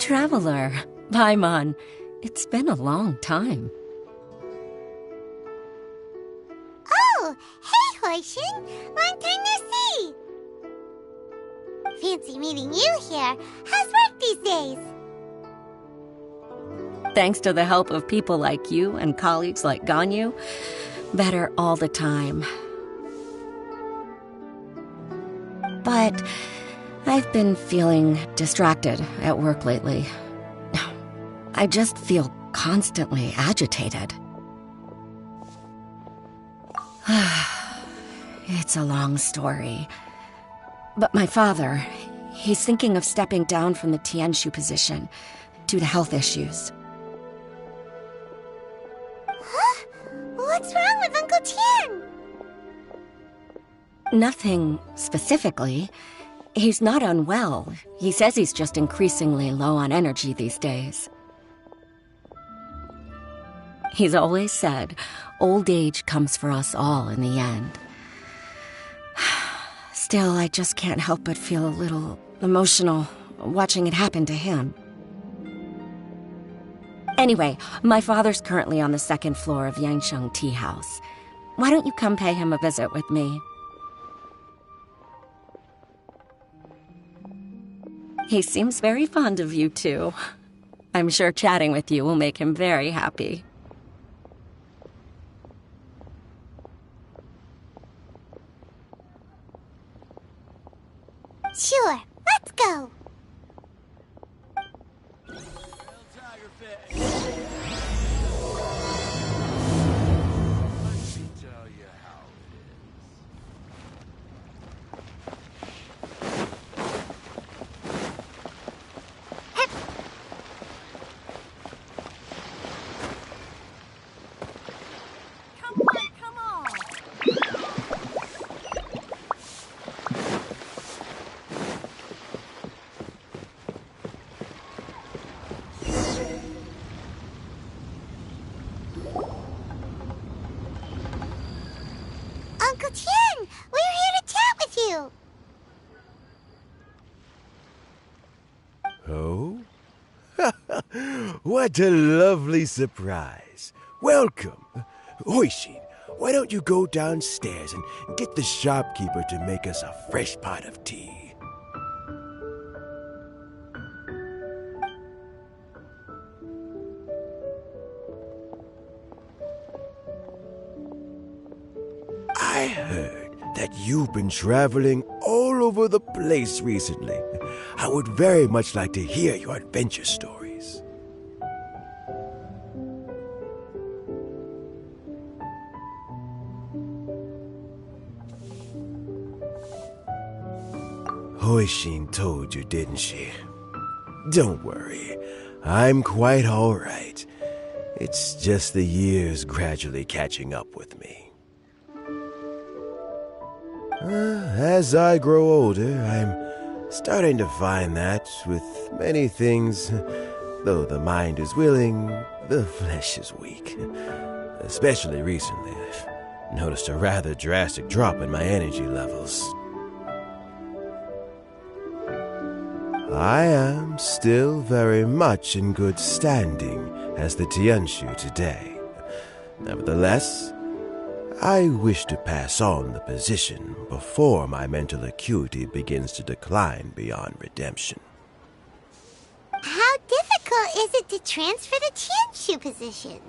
traveler. Paimon. It's been a long time. Oh, hey, Hoishin! Long time no see! Fancy meeting you here. How's work these days? Thanks to the help of people like you and colleagues like Ganyu, better all the time. But I've been feeling distracted at work lately. I just feel constantly agitated. It's a long story. But my father, he's thinking of stepping down from the Tianshu position due to health issues. Huh? What's wrong with Uncle Tian? Nothing specifically. He's not unwell. He says he's just increasingly low on energy these days. He's always said, old age comes for us all in the end. Still, I just can't help but feel a little emotional watching it happen to him. Anyway, my father's currently on the second floor of Yangsheng Tea House. Why don't you come pay him a visit with me? He seems very fond of you, too. I'm sure chatting with you will make him very happy. Sure, let's go. Uncle Tian, we're here to chat with you. Oh? What a lovely surprise. Welcome. Hoishin, why don't you go downstairs and get the shopkeeper to make us a fresh pot of tea? I heard that you've been traveling all over the place recently. I would very much like to hear your adventure stories. Hoishin told you, didn't she? Don't worry, I'm quite all right. It's just the years gradually catching up with me. As I grow older, I'm starting to find that with many things, though the mind is willing, the flesh is weak. Especially recently, I've noticed a rather drastic drop in my energy levels. I am still very much in good standing as the Tianshu today. Nevertheless, I wish to pass on the position before my mental acuity begins to decline beyond redemption. How difficult is it to transfer the Tianshu position?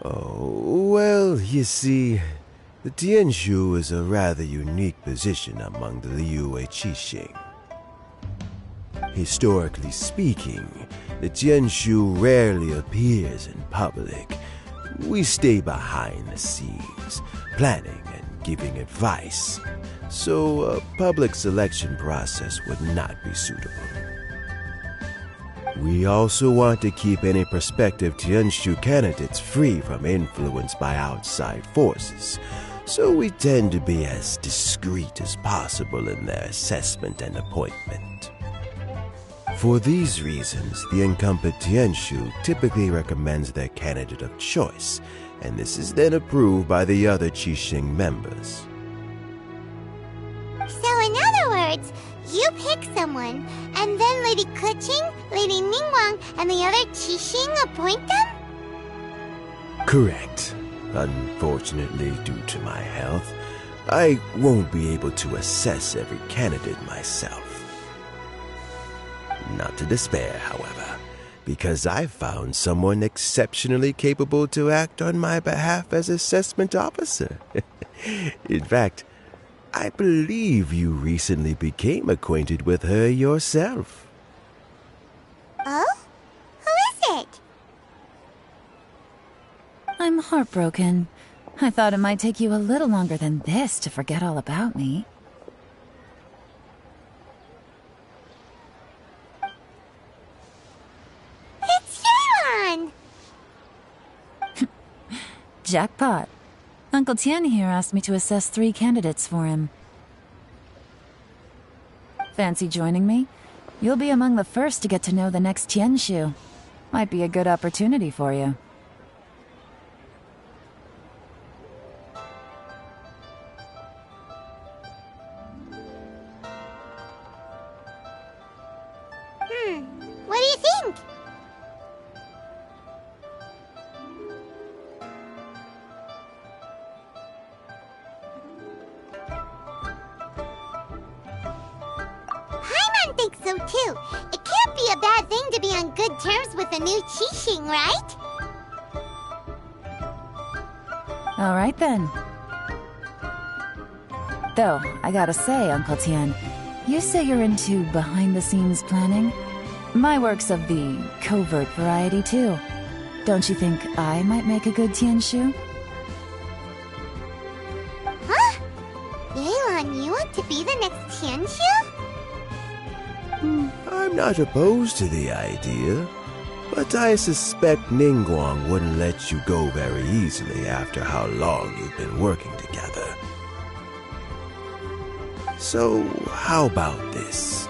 Oh, well, you see, the Tianshu is a rather unique position among the Liyue Qixing. Historically speaking, the Tianshu rarely appears in public. We stay behind the scenes, planning and giving advice, so a public selection process would not be suitable. We also want to keep any prospective Tianshu candidates free from influence by outside forces, so we tend to be as discreet as possible in their assessment and appointment. For these reasons, the incumbent Tianshu typically recommends their candidate of choice, and this is then approved by the other Qixing members. So in other words, you pick someone, and then Lady Keqing, Lady Ningguang, and the other Qixing appoint them? Correct. Unfortunately, due to my health, I won't be able to assess every candidate myself. Not to despair, however, because I found someone exceptionally capable to act on my behalf as assessment officer. In fact, I believe you recently became acquainted with her yourself. Oh? Who is it? I'm heartbroken. I thought it might take you a little longer than this to forget all about me. It's Yelan! Jackpot. Uncle Tian here asked me to assess 3 candidates for him. Fancy joining me? You'll be among the first to get to know the next Tianshu. Might be a good opportunity for you. What do you think? Paimon thinks so too. It can't be a bad thing to be on good terms with a new Qixing, right? All right then. Though, I gotta say, Uncle Tian, you say you're into behind-the-scenes planning? My work's of the covert variety, too. Don't you think I might make a good Tianshu? Huh? Yelan, you want to be the next Tianshu? I'm not opposed to the idea, but I suspect Ningguang wouldn't let you go very easily after how long you've been working together. So, how about this?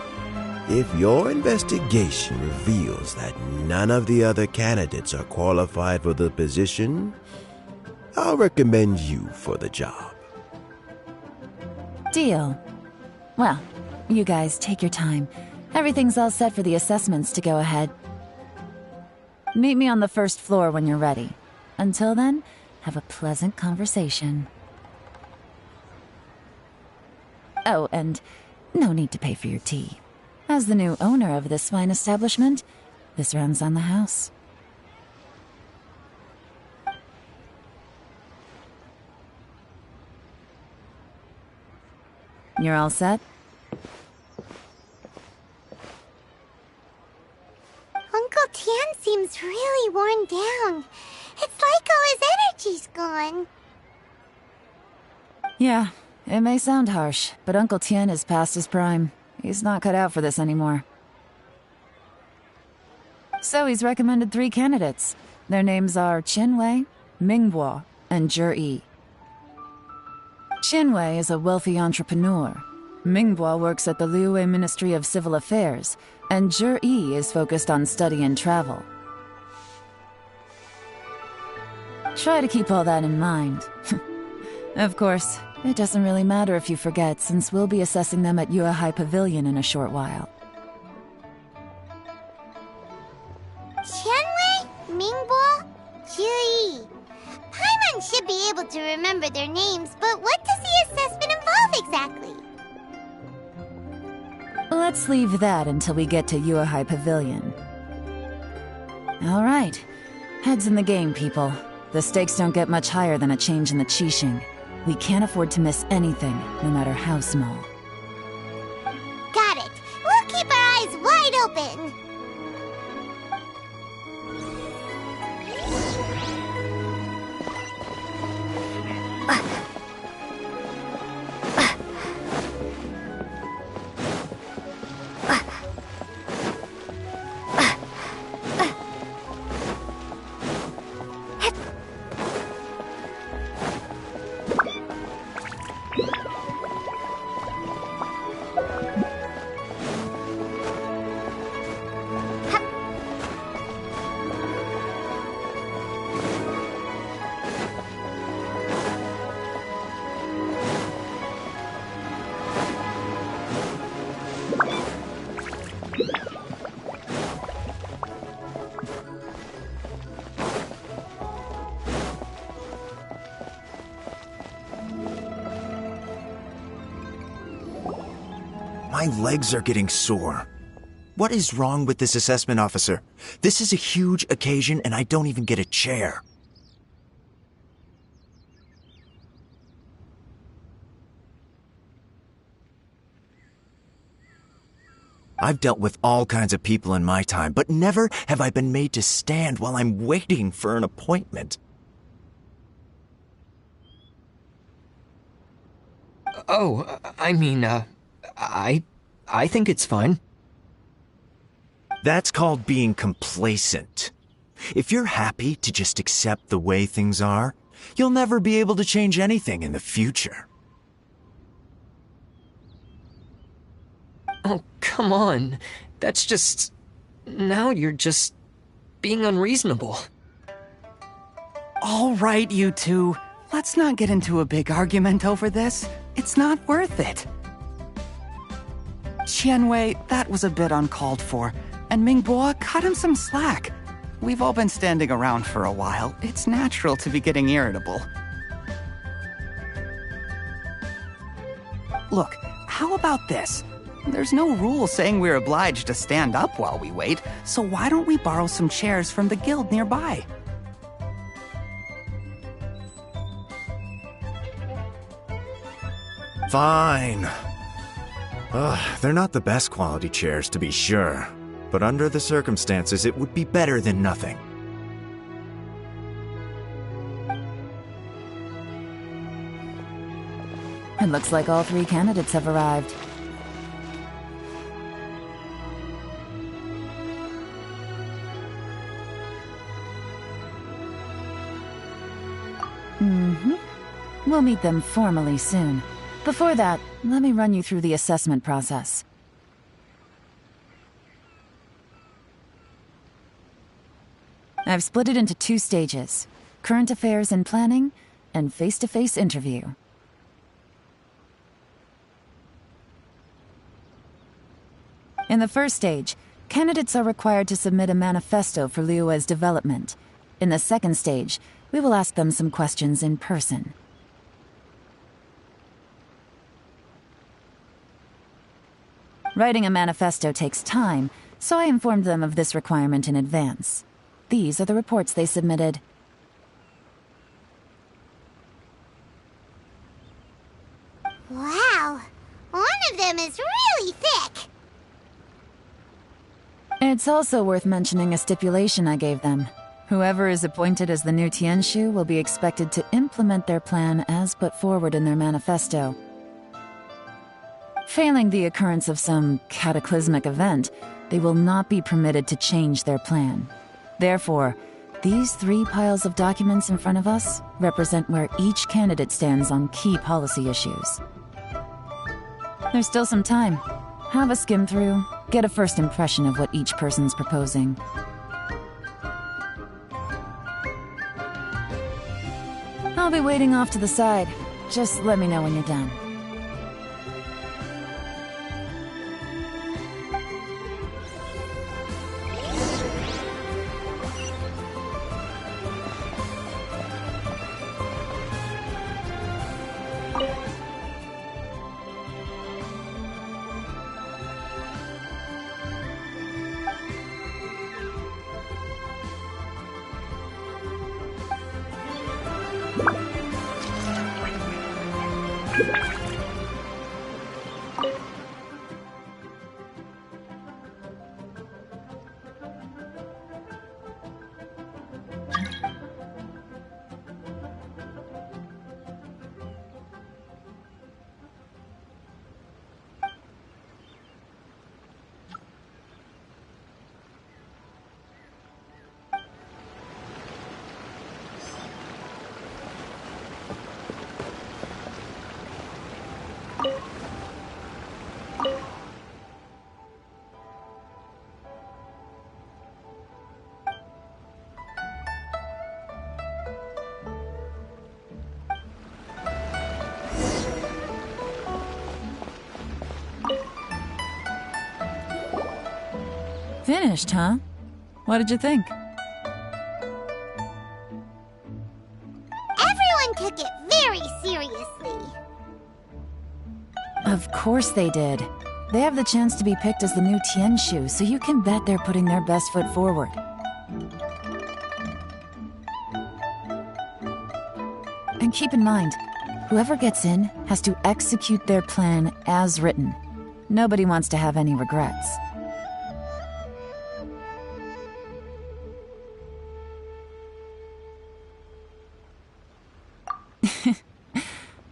If your investigation reveals that none of the other candidates are qualified for the position, I'll recommend you for the job. Deal. Well, you guys take your time. Everything's all set for the assessments to go ahead. Meet me on the first floor when you're ready. Until then, have a pleasant conversation. Oh, and no need to pay for your tea. As the new owner of this fine establishment, this runs on the house. You're all set? Uncle Tian seems really worn down. It's like all his energy's gone. Yeah, it may sound harsh, but Uncle Tian is past his prime. He's not cut out for this anymore. So he's recommended 3 candidates. Their names are Qinwei, Mingbo, and Zhi. Qinwei is a wealthy entrepreneur. Mingbo works at the Liyue Ministry of Civil Affairs, and Zhi is focused on study and travel. Try to keep all that in mind. Of course, it doesn't really matter if you forget, since we'll be assessing them at Yuehai Pavilion in a short while. Qianwei, Mingbo, Zhi. Paimon should be able to remember their names, but what does the assessment involve exactly? Let's leave that until we get to Yuehai Pavilion. All right. Heads in the game, people. The stakes don't get much higher than a change in the Qixing. We can't afford to miss anything, no matter how small. Got it. We'll keep our eyes wide open. My legs are getting sore. What is wrong with this assessment officer? This is a huge occasion and I don't even get a chair. I've dealt with all kinds of people in my time, but never have I been made to stand while I'm waiting for an appointment. Oh, I think it's fine. That's called being complacent. If you're happy to just accept the way things are, you'll never be able to change anything in the future. Oh, come on. That's just... Now you're just... being unreasonable. All right, you two. Let's not get into a big argument over this. It's not worth it. Qianwei, that was a bit uncalled for. And Mingbo, cut him some slack. We've all been standing around for a while. It's natural to be getting irritable. Look, how about this? There's no rule saying we're obliged to stand up while we wait, so why don't we borrow some chairs from the guild nearby? Fine. They're not the best quality chairs, to be sure. But under the circumstances, it would be better than nothing. It looks like all 3 candidates have arrived. We'll meet them formally soon. Before that, let me run you through the assessment process. I've split it into 2 stages: current affairs and planning, and face-to-face interview. In the first stage, candidates are required to submit a manifesto for Liyue's development. In the second stage, we will ask them some questions in person. Writing a manifesto takes time, so I informed them of this requirement in advance. These are the reports they submitted. Wow, one of them is really thick. It's also worth mentioning a stipulation I gave them. Whoever is appointed as the new Tianshu will be expected to implement their plan as put forward in their manifesto. Failing the occurrence of some cataclysmic event, they will not be permitted to change their plan. Therefore, these 3 piles of documents in front of us represent where each candidate stands on key policy issues. There's still some time. Have a skim through, get a first impression of what each person's proposing. I'll be waiting off to the side. Just let me know when you're done. Finished, huh? What did you think? Everyone took it very seriously. Of course they did. They have the chance to be picked as the new Tianshu, so you can bet they're putting their best foot forward. And keep in mind, whoever gets in has to execute their plan as written. Nobody wants to have any regrets.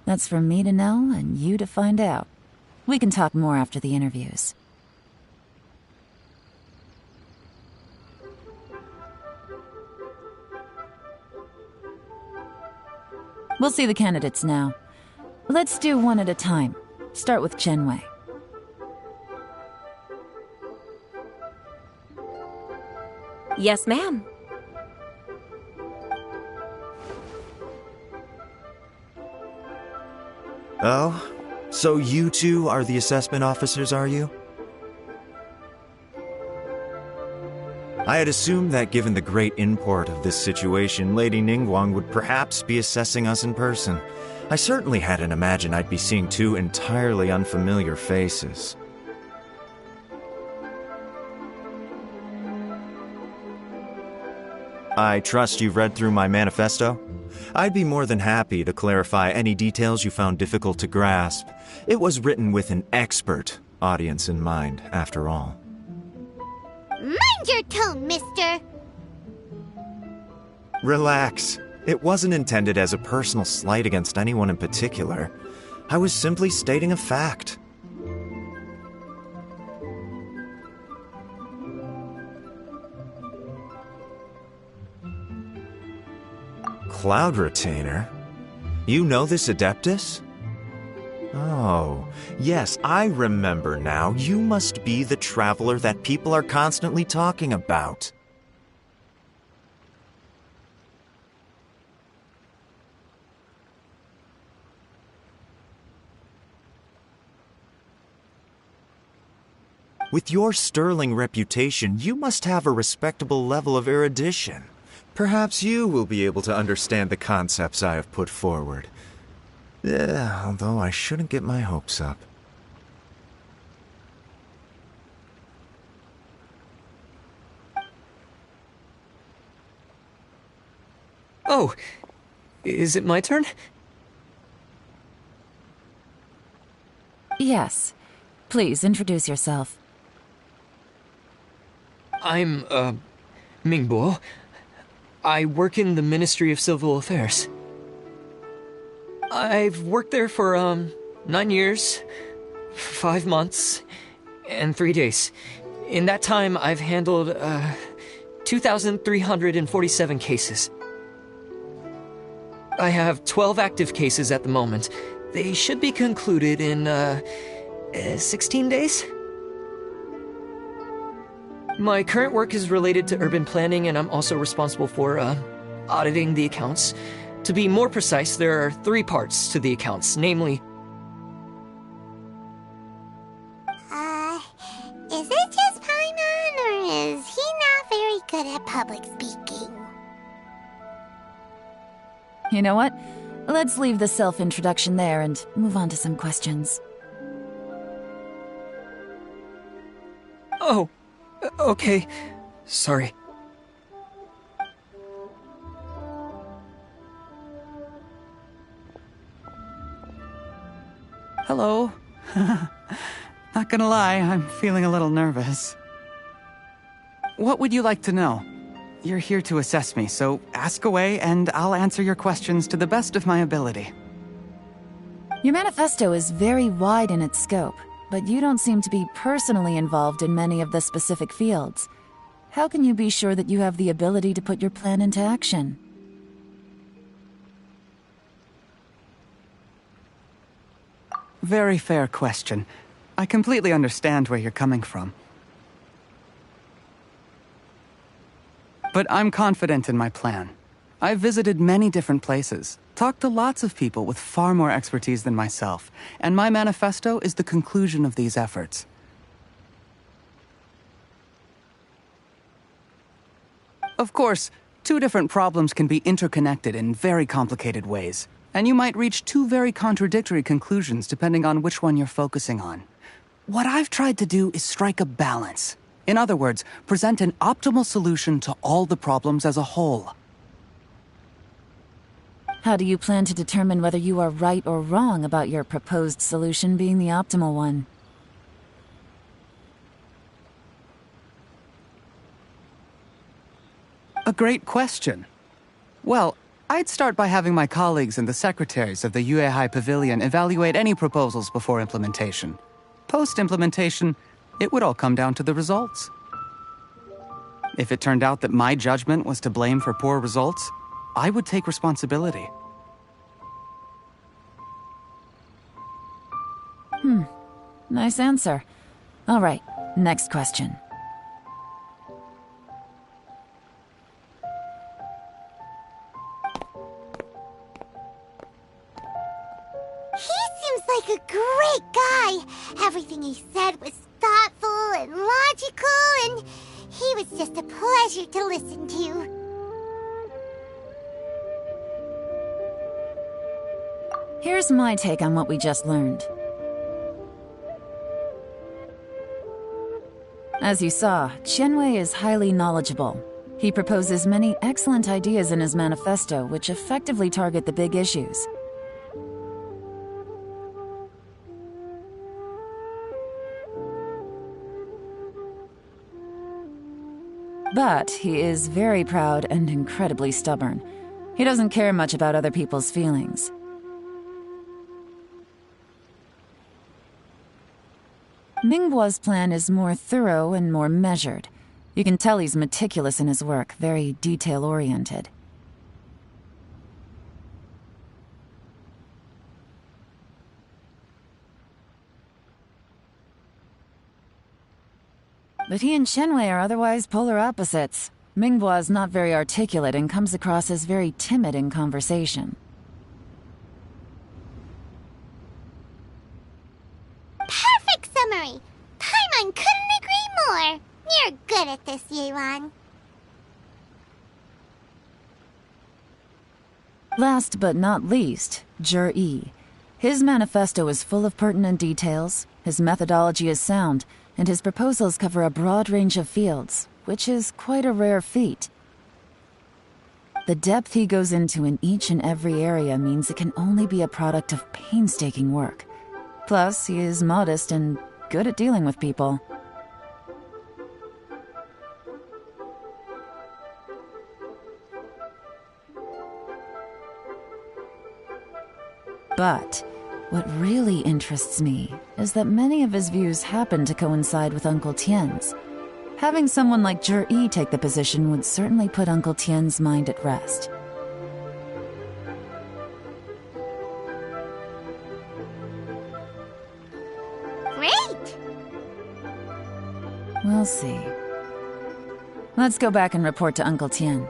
That's for me to know and you to find out. We can talk more after the interviews. We'll see the candidates now. Let's do one at a time. Start with Chenwei. Yes, ma'am. Oh? So you two are the assessment officers, are you? I had assumed that given the great import of this situation, Lady Ningguang would perhaps be assessing us in person. I certainly hadn't imagined I'd be seeing two entirely unfamiliar faces. I trust you've read through my manifesto? I'd be more than happy to clarify any details you found difficult to grasp. It was written with an expert audience in mind, after all. Mind your tone, mister! Relax. It wasn't intended as a personal slight against anyone in particular. I was simply stating a fact. Cloud Retainer? You know this Adeptus? Oh, yes, I remember now. You must be the traveler that people are constantly talking about. With your sterling reputation, you must have a respectable level of erudition. Perhaps you will be able to understand the concepts I have put forward. Yeah, although I shouldn't get my hopes up. Oh, is it my turn? Yes. Please introduce yourself. I'm, Mingbo. I work in the Ministry of Civil Affairs. I've worked there for, 9 years, 5 months, and 3 days. In that time, I've handled, 2,347 cases. I have 12 active cases at the moment. They should be concluded in, 16 days? My current work is related to urban planning, and I'm also responsible for, auditing the accounts. To be more precise, there are 3 parts to the accounts, namely... Is it just Paimon, or is he not very good at public speaking? You know what? Let's leave the self-introduction there and move on to some questions. Oh, okay. Sorry. Hello. Not gonna lie, I'm feeling a little nervous. What would you like to know? You're here to assess me, so ask away and I'll answer your questions to the best of my ability. Your manifesto is very wide in its scope, but you don't seem to be personally involved in many of the specific fields. How can you be sure that you have the ability to put your plan into action? Very fair question. I completely understand where you're coming from. But I'm confident in my plan. I've visited many different places, talked to lots of people with far more expertise than myself, and my manifesto is the conclusion of these efforts. Of course, 2 different problems can be interconnected in very complicated ways, and you might reach 2 very contradictory conclusions depending on which one you're focusing on. What I've tried to do is strike a balance. In other words, present an optimal solution to all the problems as a whole. How do you plan to determine whether you are right or wrong about your proposed solution being the optimal one? A great question. Well, I'd start by having my colleagues and the secretaries of the Yuehai Pavilion evaluate any proposals before implementation. Post-implementation, it would all come down to the results. If it turned out that my judgment was to blame for poor results, I would take responsibility. Nice answer. All right, next question. He seems like a great guy. Everything he said was thoughtful and logical, and he was just a pleasure to listen to. Here's my take on what we just learned. As you saw, Qianwei is highly knowledgeable. He proposes many excellent ideas in his manifesto, which effectively target the big issues. But he is very proud and incredibly stubborn. He doesn't care much about other people's feelings. Ningguo's plan is more thorough and more measured. You can tell he's meticulous in his work, very detail-oriented. But he and Qianwei are otherwise polar opposites. Ningguo is not very articulate and comes across as very timid in conversation. Perfect summary! Paimon couldn't agree more! You're good at this, Yuan. Last but not least, Zhi. His manifesto is full of pertinent details, his methodology is sound, and his proposals cover a broad range of fields, which is quite a rare feat. The depth he goes into in each and every area means it can only be a product of painstaking work. Plus, he is modest and good at dealing with people. But what really interests me is that many of his views happen to coincide with Uncle Tien's. Having someone like Zhi take the position would certainly put Uncle Tien's mind at rest. Great! We'll see. Let's go back and report to Uncle Tien.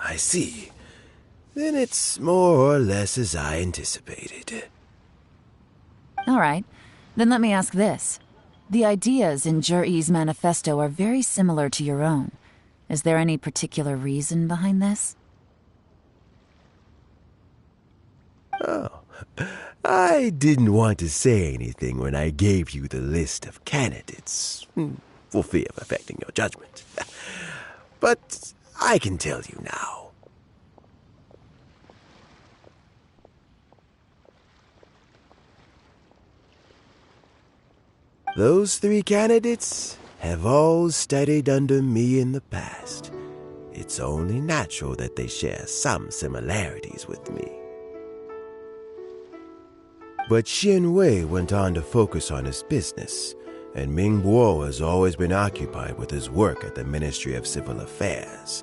I see. Then it's more or less as I anticipated. All right, then let me ask this. The ideas in Zhi's manifesto are very similar to your own. Is there any particular reason behind this? Oh, I didn't want to say anything when I gave you the list of candidates, for fear of affecting your judgment. But I can tell you now. Those 3 candidates have all studied under me in the past, it's only natural that they share some similarities with me. But Xin Wei went on to focus on his business, and Ming Guo has always been occupied with his work at the Ministry of Civil Affairs.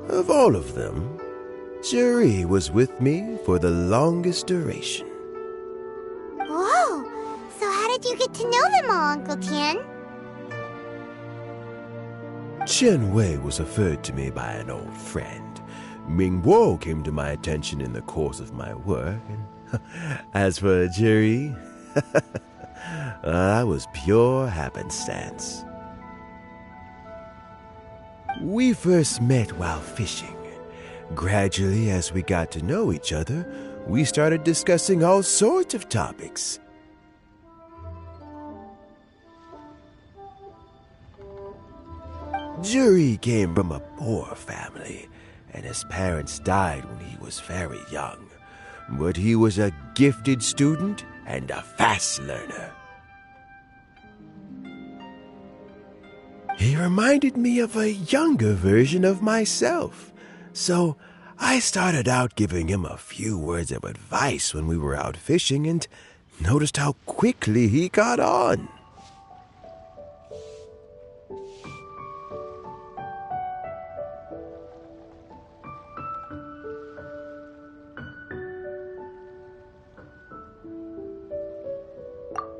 Of all of them, Juri was with me for the longest duration. Whoa! So how did you get to know them all, Uncle Tian? Chen Wei was referred to me by an old friend. Ming Guo came to my attention in the course of my work, and as for Juri, that was pure happenstance. We first met while fishing. Gradually, as we got to know each other, we started discussing all sorts of topics. Juri came from a poor family, and his parents died when he was very young. But he was a gifted student and a fast learner. He reminded me of a younger version of myself, so I started out giving him a few words of advice when we were out fishing and noticed how quickly he caught on.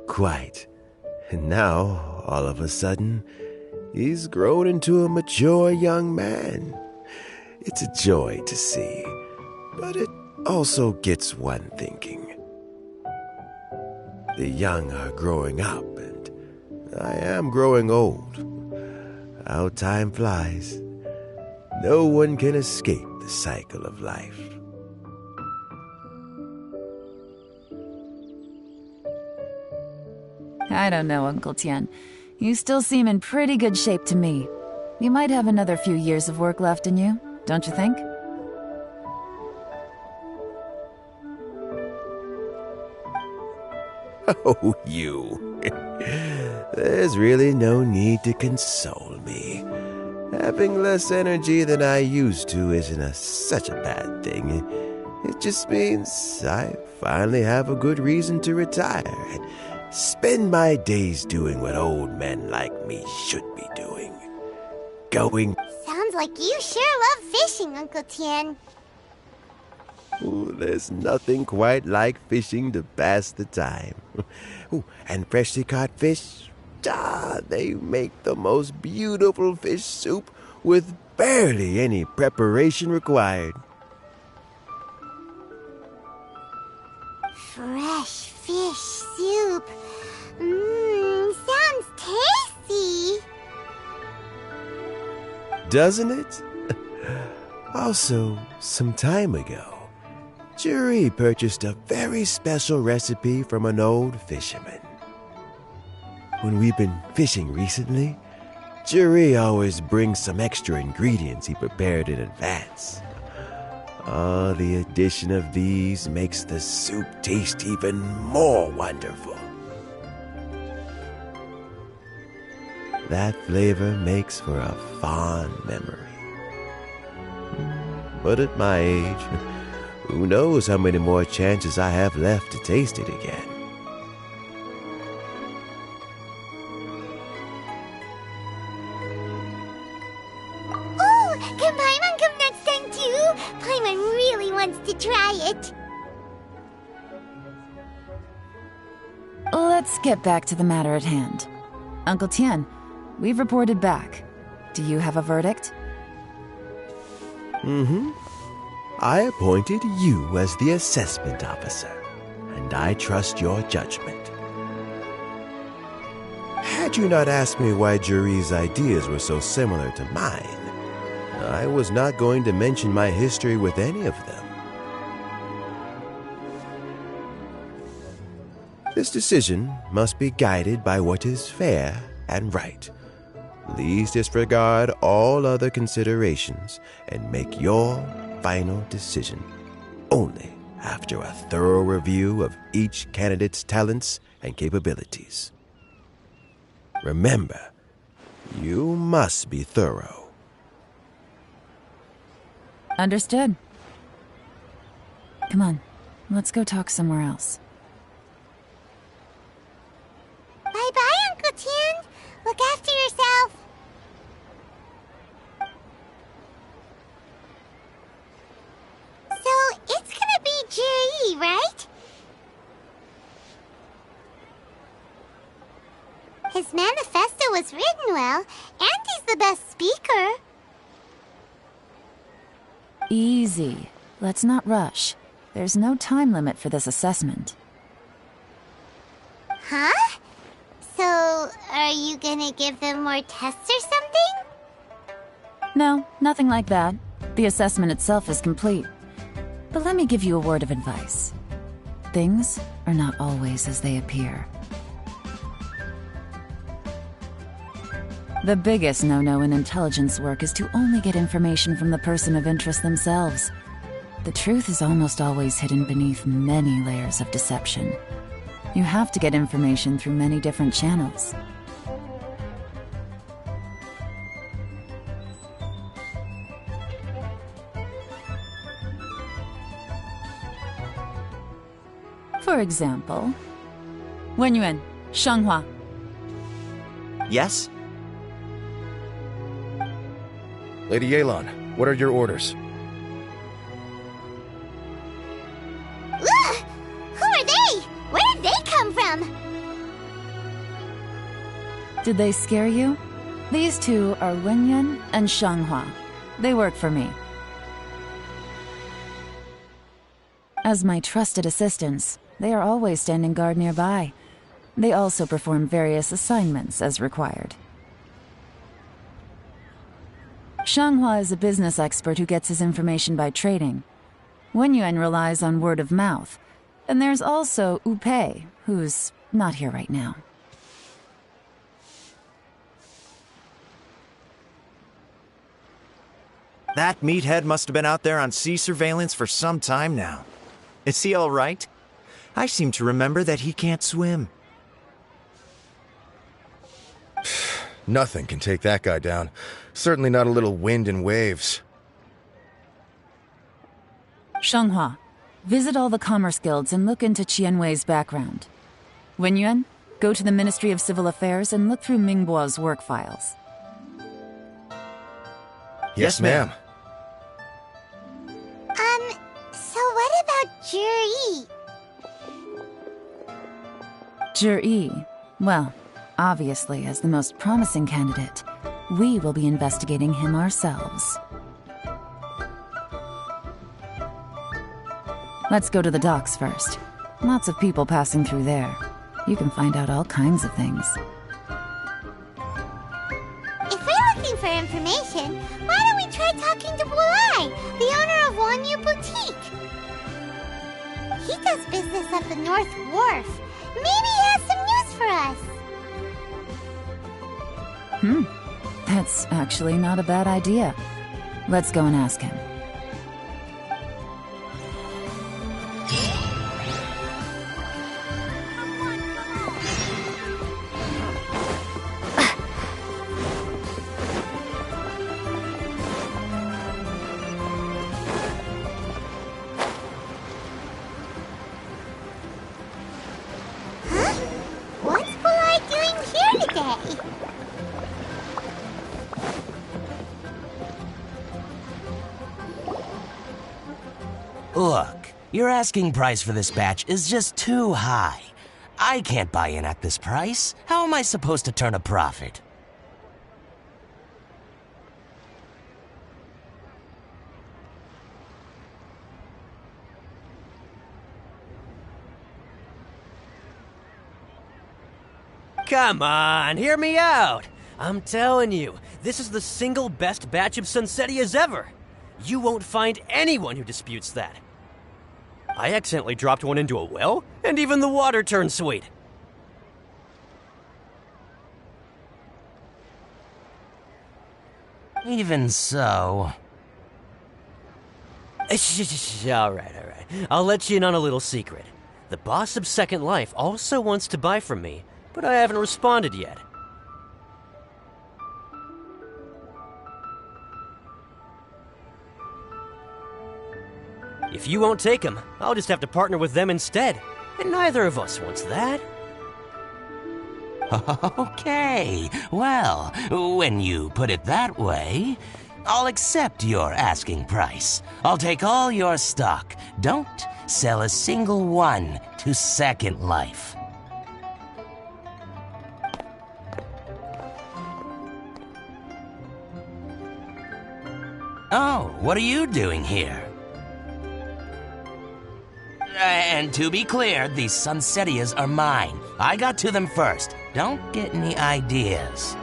Quite. And now, all of a sudden, he's grown into a mature young man. It's a joy to see, but it also gets one thinking. The young are growing up, and I am growing old. How time flies. No one can escape the cycle of life. I don't know, Uncle Tian. You still seem in pretty good shape to me. You might have another few years of work left in you, don't you think? Oh, you. There's really no need to console me. Having less energy than I used to isn't such a bad thing. It just means I finally have a good reason to retire and spend my days doing what old men like me should be doing. Going... Sounds like you sure love fishing, Uncle Tian. Ooh, there's nothing quite like fishing to pass the time. Ooh, and freshly caught fish, they make the most beautiful fish soup with barely any preparation required. Fresh fish soup. Sounds tasty. Doesn't it? Also, some time ago, Juri purchased a very special recipe from an old fisherman. When we've been fishing recently, Juri always brings some extra ingredients he prepared in advance. Oh, the addition of these makes the soup taste even more wonderful. That flavor makes for a fond memory. But at my age, who knows how many more chances I have left to taste it again. Oh, can Paimon come next time too? Paimon really wants to try it. Let's get back to the matter at hand. Uncle Tian, we've reported back. Do you have a verdict? I appointed you as the assessment officer, and I trust your judgment. Had you not asked me why Juri's ideas were so similar to mine, I was not going to mention my history with any of them. This decision must be guided by what is fair and right. Please disregard all other considerations and make your final decision only after a thorough review of each candidate's talents and capabilities. Remember, you must be thorough. Understood. Come on, let's go talk somewhere else. Bye-bye, Uncle Tian. Look after yourself. So, it's gonna be Jiri, right? His manifesto was written well, and he's the best speaker. Easy. Let's not rush. There's no time limit for this assessment. Huh? So, are you gonna give them more tests or something? No, nothing like that. The assessment itself is complete. But let me give you a word of advice. Things are not always as they appear. The biggest no-no in intelligence work is to only get information from the person of interest themselves. The truth is almost always hidden beneath many layers of deception. You have to get information through many different channels. For example, Wenyuan, Shanghua. Yes? Lady Yelan, what are your orders? Ugh! Who are they? Where did they come from? Did they scare you? These two are Wenyuan and Shanghua. They work for me. As my trusted assistants, they are always standing guard nearby. They also perform various assignments as required. Shanghua is a business expert who gets his information by trading. Wenyuan relies on word of mouth. And there's also Upei, who's not here right now. That meathead must have been out there on sea surveillance for some time now. Is he all right? I seem to remember that he can't swim. Nothing can take that guy down. Certainly not a little wind and waves. Shanghua, visit all the commerce guilds and look into Qianwei's background. Wenyuan, go to the Ministry of Civil Affairs and look through Mingbo's work files. Yes, ma'am. So what about Jiri? Jiri, well, obviously as the most promising candidate, we will be investigating him ourselves. Let's go to the docks first. Lots of people passing through there. You can find out all kinds of things. If we're looking for information, why don't we try talking to Bulai, the owner of Wanyu Boutique? He does business at the North Wharf. Maybe he has some news for us. That's actually not a bad idea. Let's go and ask him. What's Bulai doing here today? Look, your asking price for this batch is just too high. I can't buy in at this price. How am I supposed to turn a profit? Come on, hear me out. I'm telling you, this is the single best batch of Sunsetias ever. You won't find anyone who disputes that. I accidentally dropped one into a well, and even the water turned sweet. Even so... Alright. I'll let you in on a little secret. The boss of Second Life also wants to buy from me, but I haven't responded yet. If you won't take him, I'll just have to partner with them instead. And neither of us wants that. Okay, well, when you put it that way, I'll accept your asking price. I'll take all your stock. Don't sell a single one to Second Life. Oh, what are you doing here? And to be clear, these Sunsetias are mine. I got to them first. Don't get any ideas.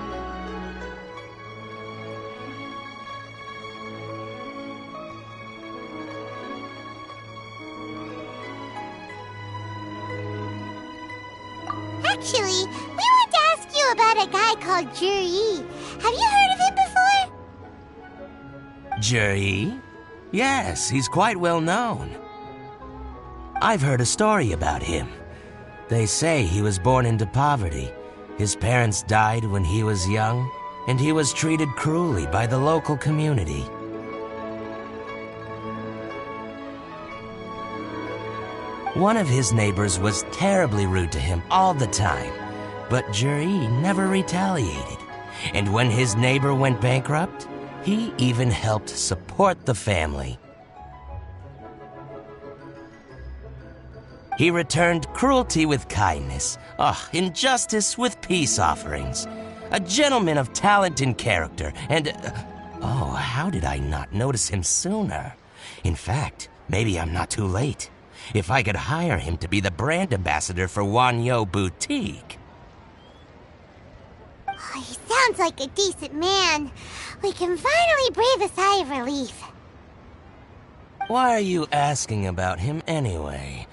Actually, we want to ask you about a guy called Juri. Have you heard of him before? Juri? Yes, he's quite well known. I've heard a story about him. They say he was born into poverty. His parents died when he was young, and he was treated cruelly by the local community. One of his neighbors was terribly rude to him all the time, but Juri never retaliated. And when his neighbor went bankrupt, he even helped support the family. He returned cruelty with kindness, injustice with peace offerings. A gentleman of talent and character, and... how did I not notice him sooner? In fact, maybe I'm not too late. If I could hire him to be the brand ambassador for Wanyo Boutique. Oh, he sounds like a decent man. We can finally breathe a sigh of relief. Why are you asking about him anyway?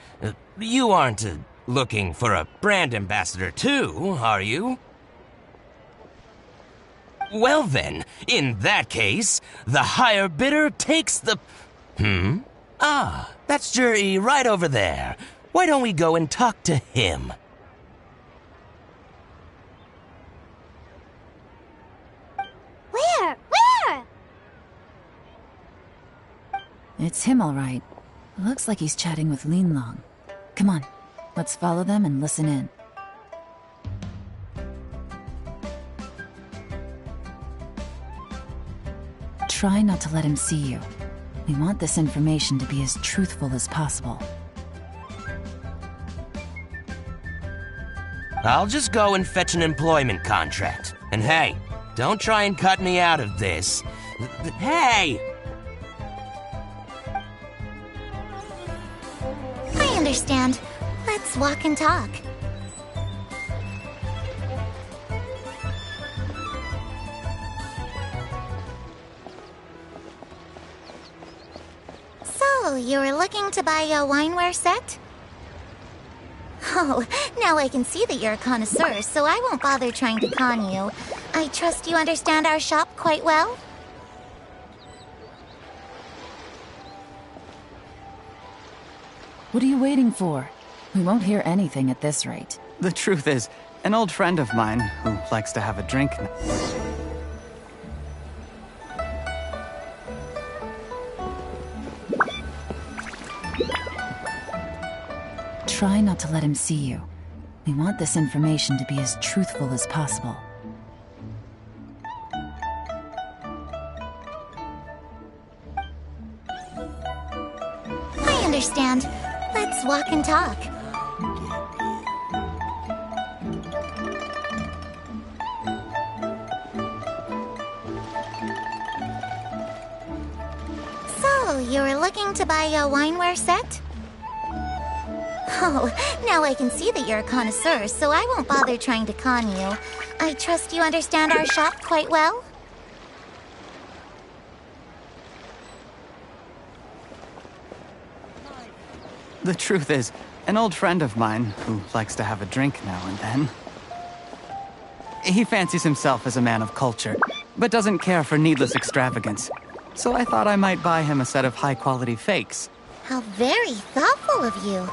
You aren't looking for a brand ambassador too, are you? Well then, in that case, the higher bidder takes the... that's Juri right over there. Why don't we go and talk to him? Where? It's him, all right. Looks like he's chatting with Linlong. Come on, let's follow them and listen in. Try not to let him see you. We want this information to be as truthful as possible. I'll just go and fetch an employment contract. And hey, don't try and cut me out of this. Hey! I understand. Let's walk and talk. So, you were looking to buy a wineware set? Oh, now I can see that you're a connoisseur, so I won't bother trying to con you. I trust you understand our shop quite well? What are you waiting for? We won't hear anything at this rate. The truth is, an old friend of mine who likes to have a drink. Try not to let him see you. We want this information to be as truthful as possible. I understand. Let's walk and talk. So, you were looking to buy a wineware set? Oh, now I can see that you're a connoisseur, so I won't bother trying to con you. I trust you understand our shop quite well? The truth is, an old friend of mine who likes to have a drink now and then. He fancies himself as a man of culture, but doesn't care for needless extravagance. So I thought I might buy him a set of high-quality fakes. How very thoughtful of you.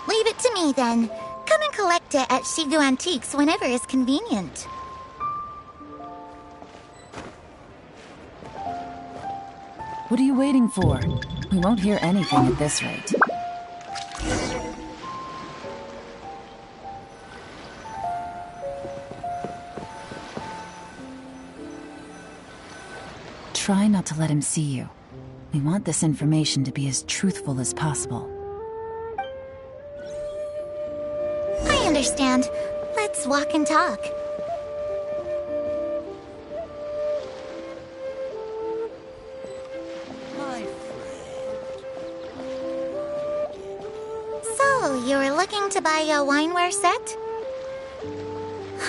Leave it to me, then. Come and collect it at Shigu Antiques whenever is convenient. What are you waiting for? We won't hear anything at this rate. Try not to let him see you. We want this information to be as truthful as possible. I understand. Let's walk and talk. So, you were looking to buy a wineware set?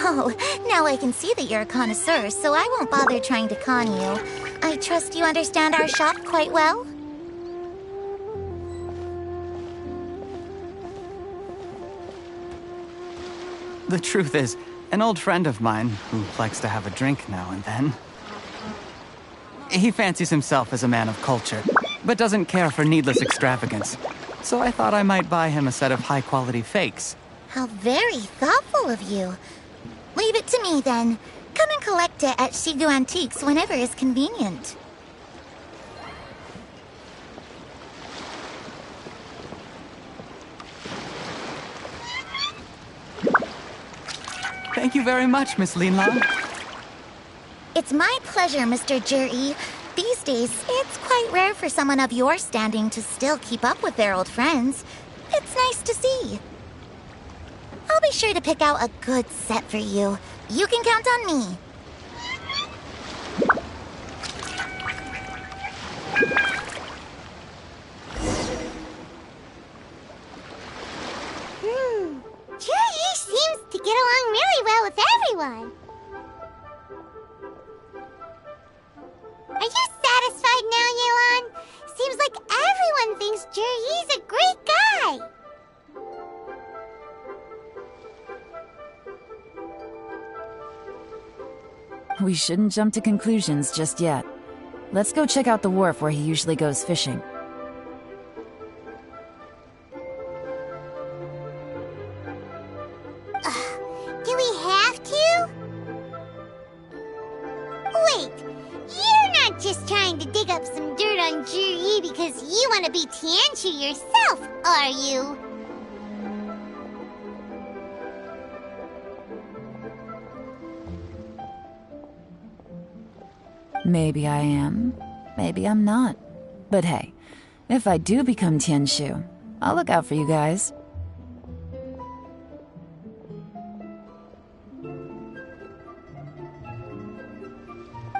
Oh, now I can see that you're a connoisseur, so I won't bother trying to con you. I trust you understand our shop quite well? The truth is, an old friend of mine, who likes to have a drink now and then, he fancies himself as a man of culture, but doesn't care for needless extravagance. So I thought I might buy him a set of high-quality fakes. How very thoughtful of you. Leave it to me, then. Come and collect it at Shigu Antiques whenever is convenient. Thank you very much, Miss Linlong. It's my pleasure, Mr. Juri. These days, it's quite rare for someone of your standing to still keep up with their old friends. It's nice to see. I'll be sure to pick out a good set for you. You can count on me. Juri seems to get along really well with everyone. Are you satisfied now, Yelan? Seems like everyone thinks Juri's a great guy. We shouldn't jump to conclusions just yet. Let's go check out the wharf where he usually goes fishing. Do we have to? Wait, you're not just trying to dig up some dirt on Juri because you want to be Tianshu yourself, are you? Maybe I am, maybe I'm not. But hey, if I do become Tianshu, I'll look out for you guys.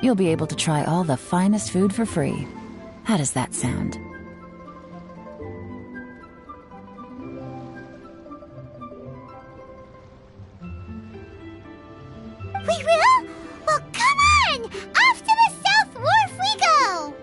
You'll be able to try all the finest food for free. How does that sound? We will? Well, come on! Off to the South Wharf we go!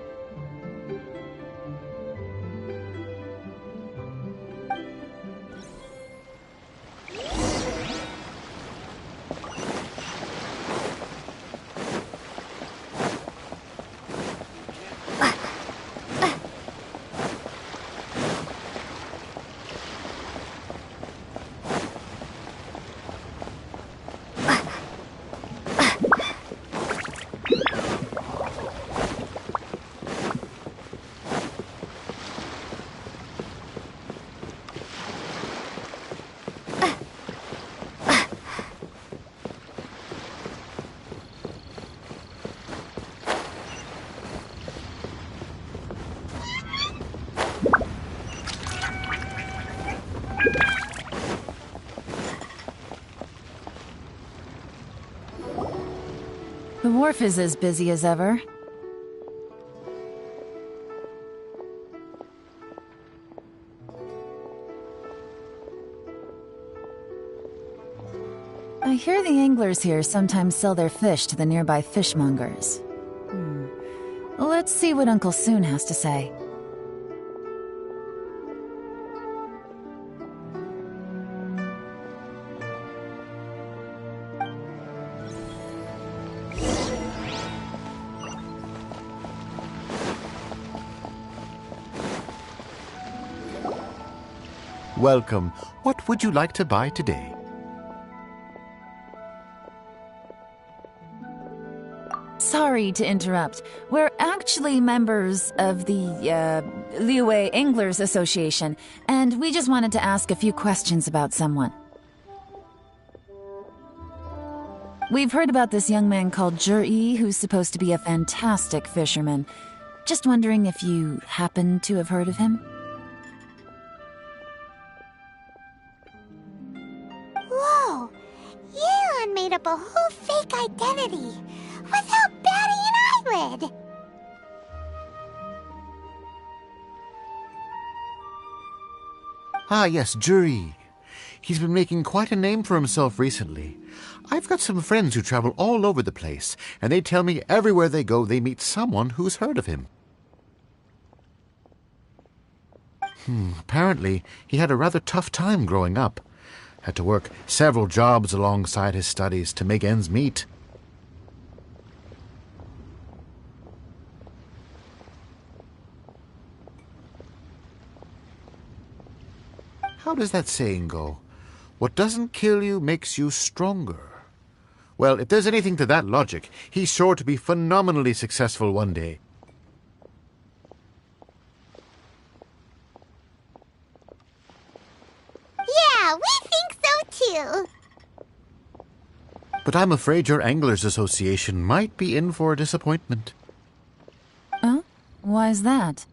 The wharf is as busy as ever. I hear the anglers here sometimes sell their fish to the nearby fishmongers. Let's see what Uncle Soon has to say. Welcome. What would you like to buy today? sorry to interrupt. We're actually members of the, Liyue Anglers Association, and we just wanted to ask a few questions about someone. We've heard about this young man called Zhi, who's supposed to be a fantastic fisherman. Just wondering if you happen to have heard of him? Whoa! Yeon made up a whole fake identity without batting an eyelid! Ah, yes, Zhi. He's been making quite a name for himself recently. I've got some friends who travel all over the place, and they tell me everywhere they go they meet someone who's heard of him. Apparently, he had a rather tough time growing up. Had to work several jobs alongside his studies to make ends meet. How does that saying go? What doesn't kill you makes you stronger. Well, if there's anything to that logic, he's sure to be phenomenally successful one day. Yeah, we think so too! But I'm afraid your Anglers Association might be in for a disappointment. Oh? Why's that?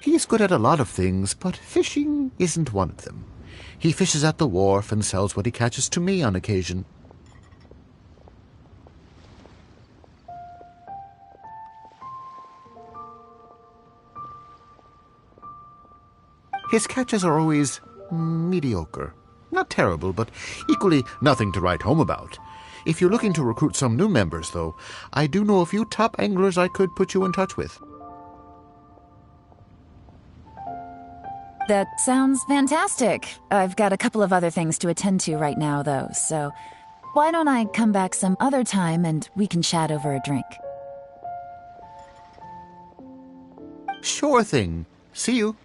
He's good at a lot of things, but fishing isn't one of them. He fishes at the wharf and sells what he catches to me on occasion. His catches are always mediocre. Not terrible, but equally nothing to write home about. If you're looking to recruit some new members, though, I do know a few top anglers I could put you in touch with. That sounds fantastic. I've got a couple of other things to attend to right now, though, so why don't I come back some other time and we can chat over a drink? Sure thing. See you.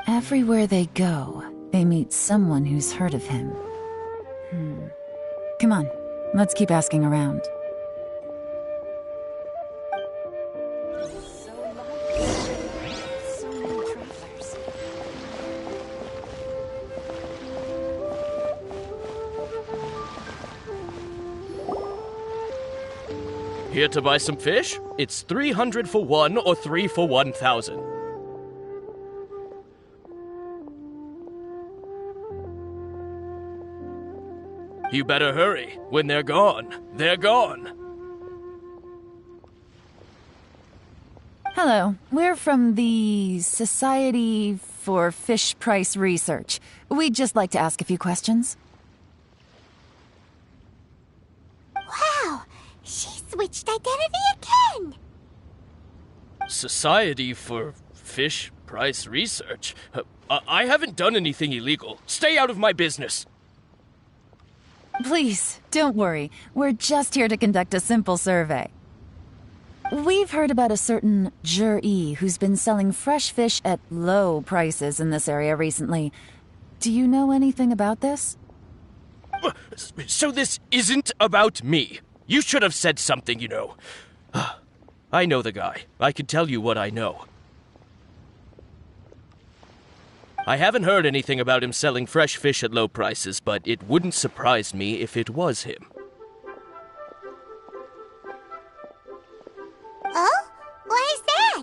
Everywhere they go, they meet someone who's heard of him. Come on, let's keep asking around. Here to buy some fish? It's 300 for one or 3 for 1,000. You better hurry. When they're gone, they're gone. Hello, we're from the Society for Fish Price Research. We'd just like to ask a few questions. Wow! She switched identity again! Society for Fish Price Research? I haven't done anything illegal. Stay out of my business. Please, don't worry. We're just here to conduct a simple survey. We've heard about a certain Zhi who's been selling fresh fish at low prices in this area recently. Do you know anything about this? So this isn't about me. You should have said something, you know. I know the guy. I can tell you what I know. I haven't heard anything about him selling fresh fish at low prices, but it wouldn't surprise me if it was him. Oh? Why is that?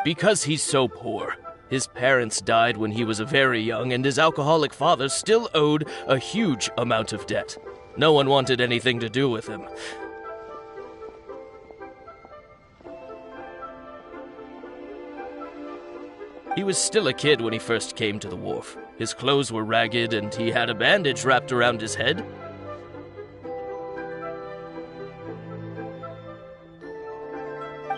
Because he's so poor. His parents died when he was very young, and his alcoholic father still owed a huge amount of debt. No one wanted anything to do with him. He was still a kid when he first came to the wharf. His clothes were ragged, and he had a bandage wrapped around his head.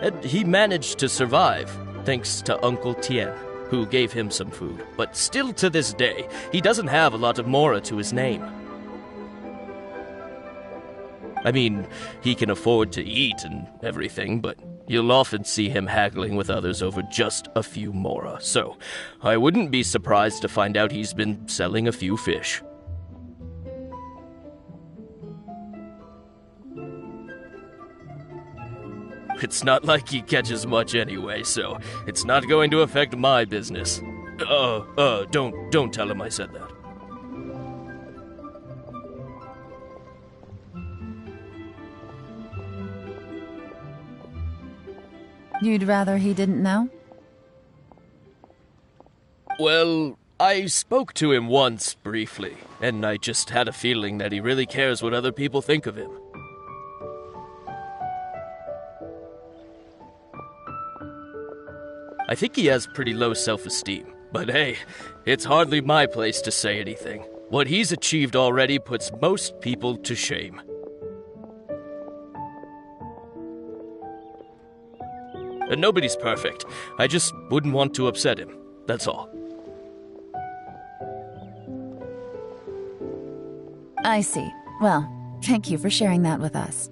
And he managed to survive, thanks to Uncle Tien, who gave him some food. But still to this day, he doesn't have a lot of mora to his name. I mean, he can afford to eat and everything, but you'll often see him haggling with others over just a few mora. So, I wouldn't be surprised to find out he's been selling a few fish. It's not like he catches much anyway, so it's not going to affect my business. Don't tell him I said that. You'd rather he didn't know? Well, I spoke to him once, briefly, and I just had a feeling that he really cares what other people think of him. I think he has pretty low self-esteem, but hey, it's hardly my place to say anything. What he's achieved already puts most people to shame. And nobody's perfect. I just wouldn't want to upset him, that's all. I see. Well, thank you for sharing that with us.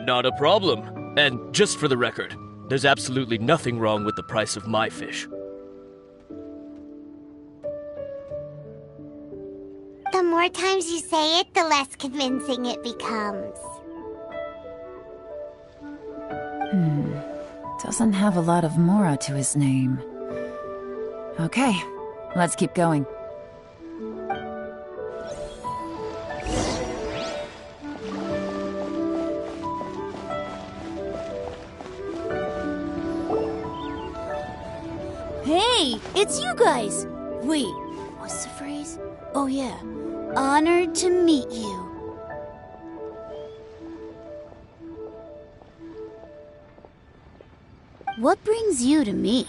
Not a problem. And just for the record, there's absolutely nothing wrong with the price of my fish. The more times you say it, the less convincing it becomes. Doesn't have a lot of mora to his name. Okay, let's keep going. Hey, it's you guys! Wait, what's the phrase? Oh yeah, honored to meet you. What brings you to me?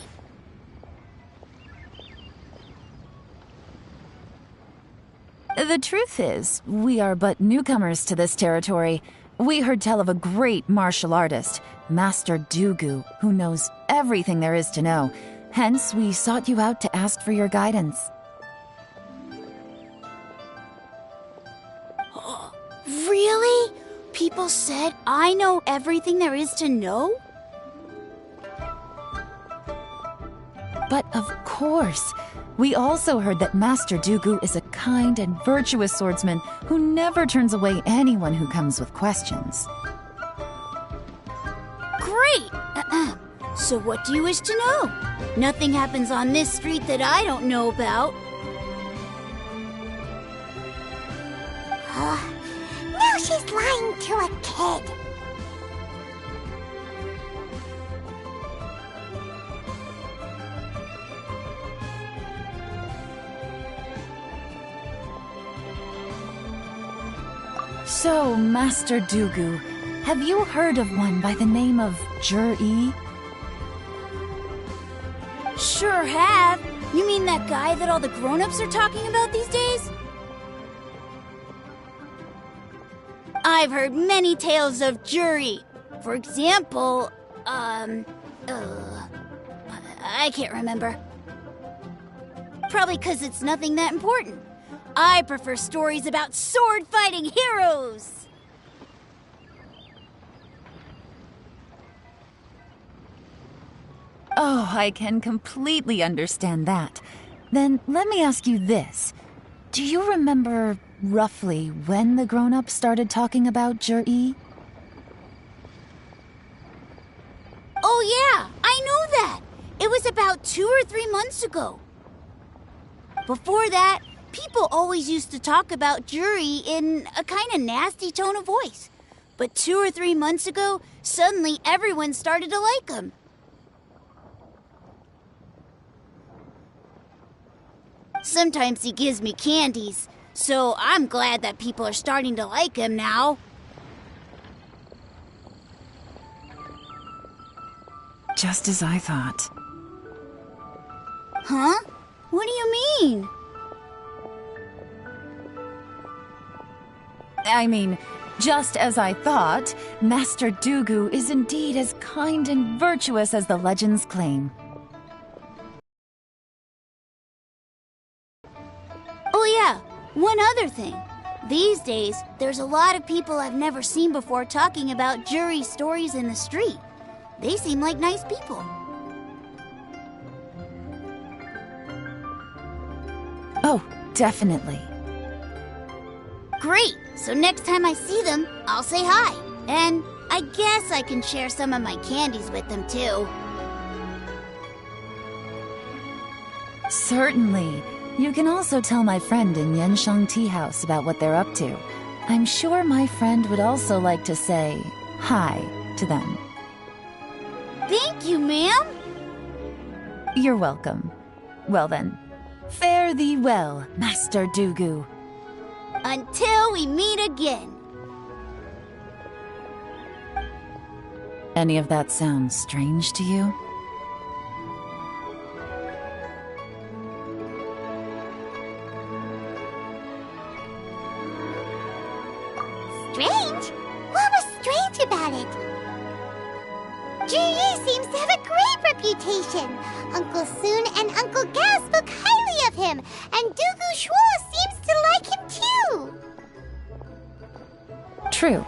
The truth is, we are but newcomers to this territory. We heard tell of a great martial artist, Master Dugu, who knows everything there is to know. Hence, we sought you out to ask for your guidance. Really? People said I know everything there is to know? But of course, we also heard that Master Dugu is a kind and virtuous swordsman who never turns away anyone who comes with questions. Great! So what do you wish to know? Nothing happens on this street that I don't know about. Now she's lying to a kid. So, Master Dugu, have you heard of one by the name of Jur-E? Sure have. You mean that guy that all the grown-ups are talking about these days? I've heard many tales of Jur-E. For example, I can't remember. Probably because it's nothing that important. I prefer stories about sword-fighting heroes! Oh, I can completely understand that. Then let me ask you this. Do you remember roughly when the grown-ups started talking about Jur-E? Oh yeah, I know that! It was about 2 or 3 months ago. Before that, people always used to talk about Jur-E in a kind of nasty tone of voice. But 2 or 3 months ago, suddenly everyone started to like him. Sometimes he gives me candies, so I'm glad that people are starting to like him now. Just as I thought. Huh? What do you mean? I mean, just as I thought, Master Dugu is indeed as kind and virtuous as the legends claim. Oh yeah, one other thing. These days, there's a lot of people I've never seen before talking about Jur-E stories in the street. They seem like nice people. Oh, definitely. Great! So next time I see them, I'll say hi. And I guess I can share some of my candies with them, too. Certainly. You can also tell my friend in Yenshang Tea House about what they're up to. I'm sure my friend would also like to say hi to them. Thank you, ma'am. You're welcome. Well then, fare thee well, Master Dugu. Until we meet again. Any of that sound strange to you? Strange? What was strange about it? Ji seems to have a great reputation. Uncle Soon and Uncle Gao spoke highly of him, and Dugu Shuo seems to like him too. True.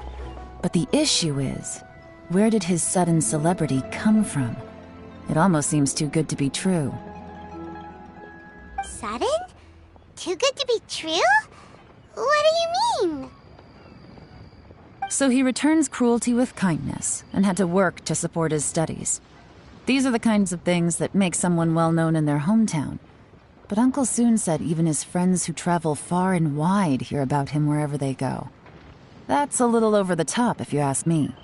But the issue is, where did his sudden celebrity come from? It almost seems too good to be true. Sudden? Too good to be true? What do you mean? So he returns cruelty with kindness, and had to work to support his studies. These are the kinds of things that make someone well known in their hometown. But Uncle Soon said even his friends who travel far and wide hear about him wherever they go. That's a little over the top, if you ask me.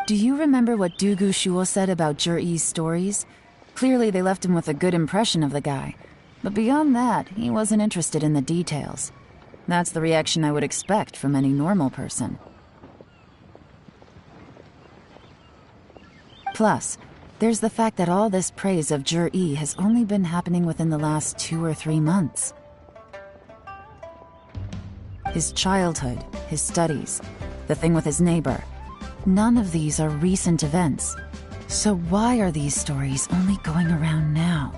Do you remember what Dugu Shuo said about Zhiyi's stories? Clearly they left him with a good impression of the guy. But beyond that, he wasn't interested in the details. That's the reaction I would expect from any normal person. Plus, there's the fact that all this praise of Zhiyi has only been happening within the last 2 or 3 months. His childhood, his studies, the thing with his neighbor. None of these are recent events. So why are these stories only going around now?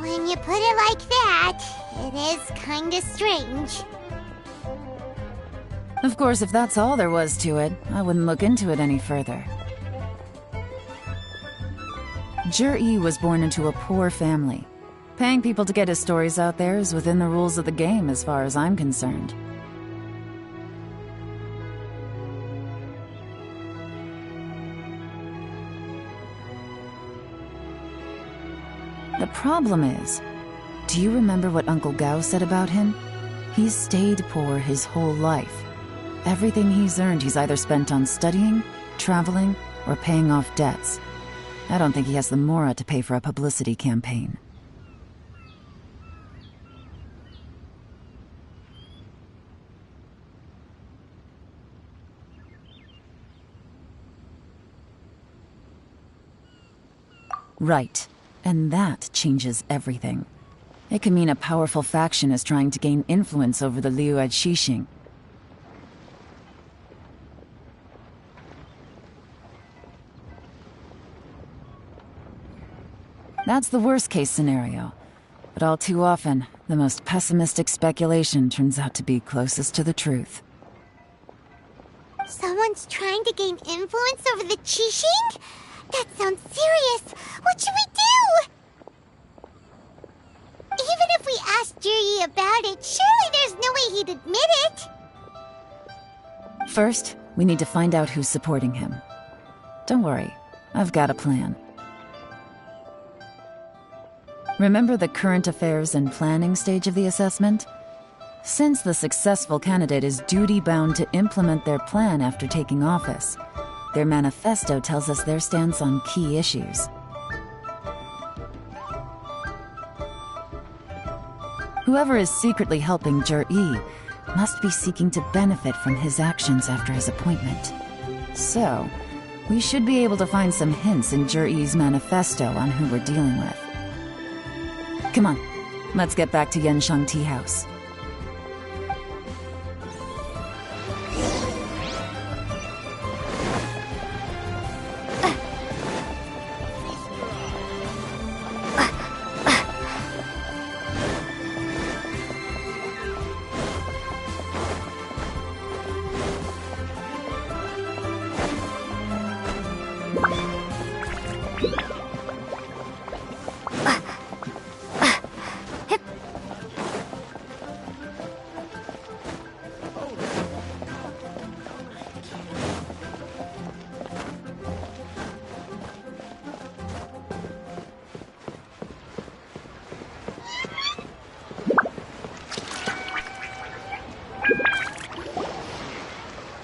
When you put it like that, it is kinda strange. Of course, if that's all there was to it, I wouldn't look into it any further. Zhiyi was born into a poor family. Paying people to get his stories out there is within the rules of the game as far as I'm concerned. The problem is, do you remember what Uncle Gao said about him? He's stayed poor his whole life. Everything he's earned he's either spent on studying, traveling, or paying off debts. I don't think he has the mora to pay for a publicity campaign. Right. And that changes everything. It can mean a powerful faction is trying to gain influence over the Liu at Xixing. That's the worst-case scenario. But all too often, the most pessimistic speculation turns out to be closest to the truth. Someone's trying to gain influence over the Qixing? That sounds serious. What should we do? Even if we asked Zhiyi about it, surely there's no way he'd admit it. First, we need to find out who's supporting him. Don't worry, I've got a plan. Remember the current affairs and planning stage of the assessment? Since the successful candidate is duty-bound to implement their plan after taking office, their manifesto tells us their stance on key issues. Whoever is secretly helping Zhiyi must be seeking to benefit from his actions after his appointment. So, we should be able to find some hints in Zhiyi's manifesto on who we're dealing with. Come on, let's get back to Yenshang Tea House.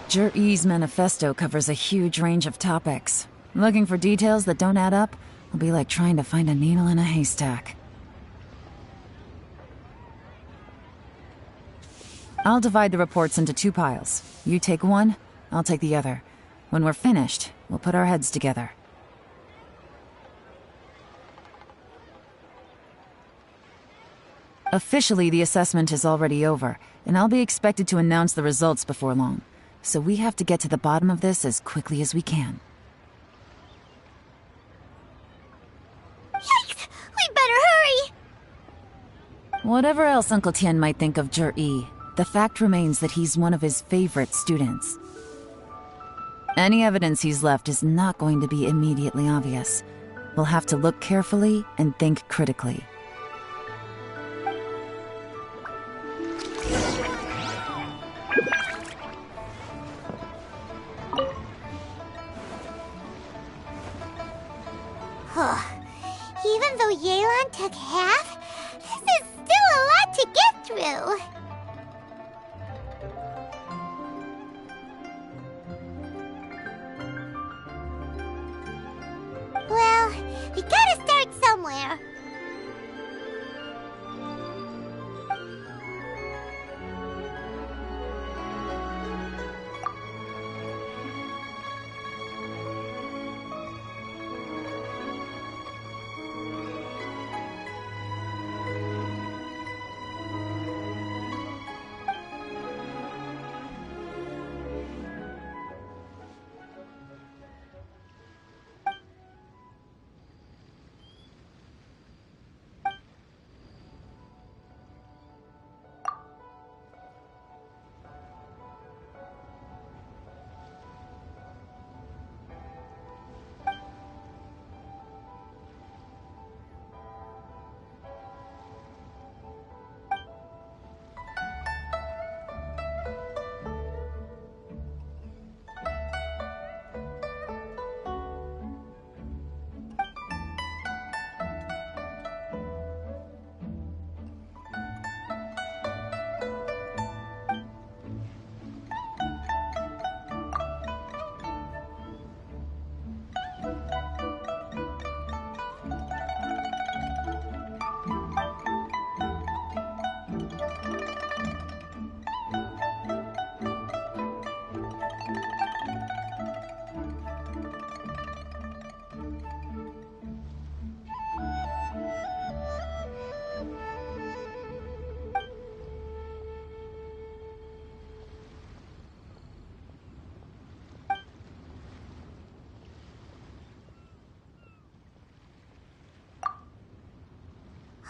Jur-E's manifesto covers a huge range of topics. Looking for details that don't add up will be like trying to find a needle in a haystack. I'll divide the reports into 2 piles. You take one, I'll take the other. When we're finished, we'll put our heads together. Officially, the assessment is already over, and I'll be expected to announce the results before long. So we have to get to the bottom of this as quickly as we can. Yikes! We better hurry! Whatever else Uncle Tien might think of Jur-E, the fact remains that he's one of his favorite students. Any evidence he's left is not going to be immediately obvious. We'll have to look carefully and think critically. Even though Yelan took half, this is still a lot to get through. Well, we gotta start somewhere.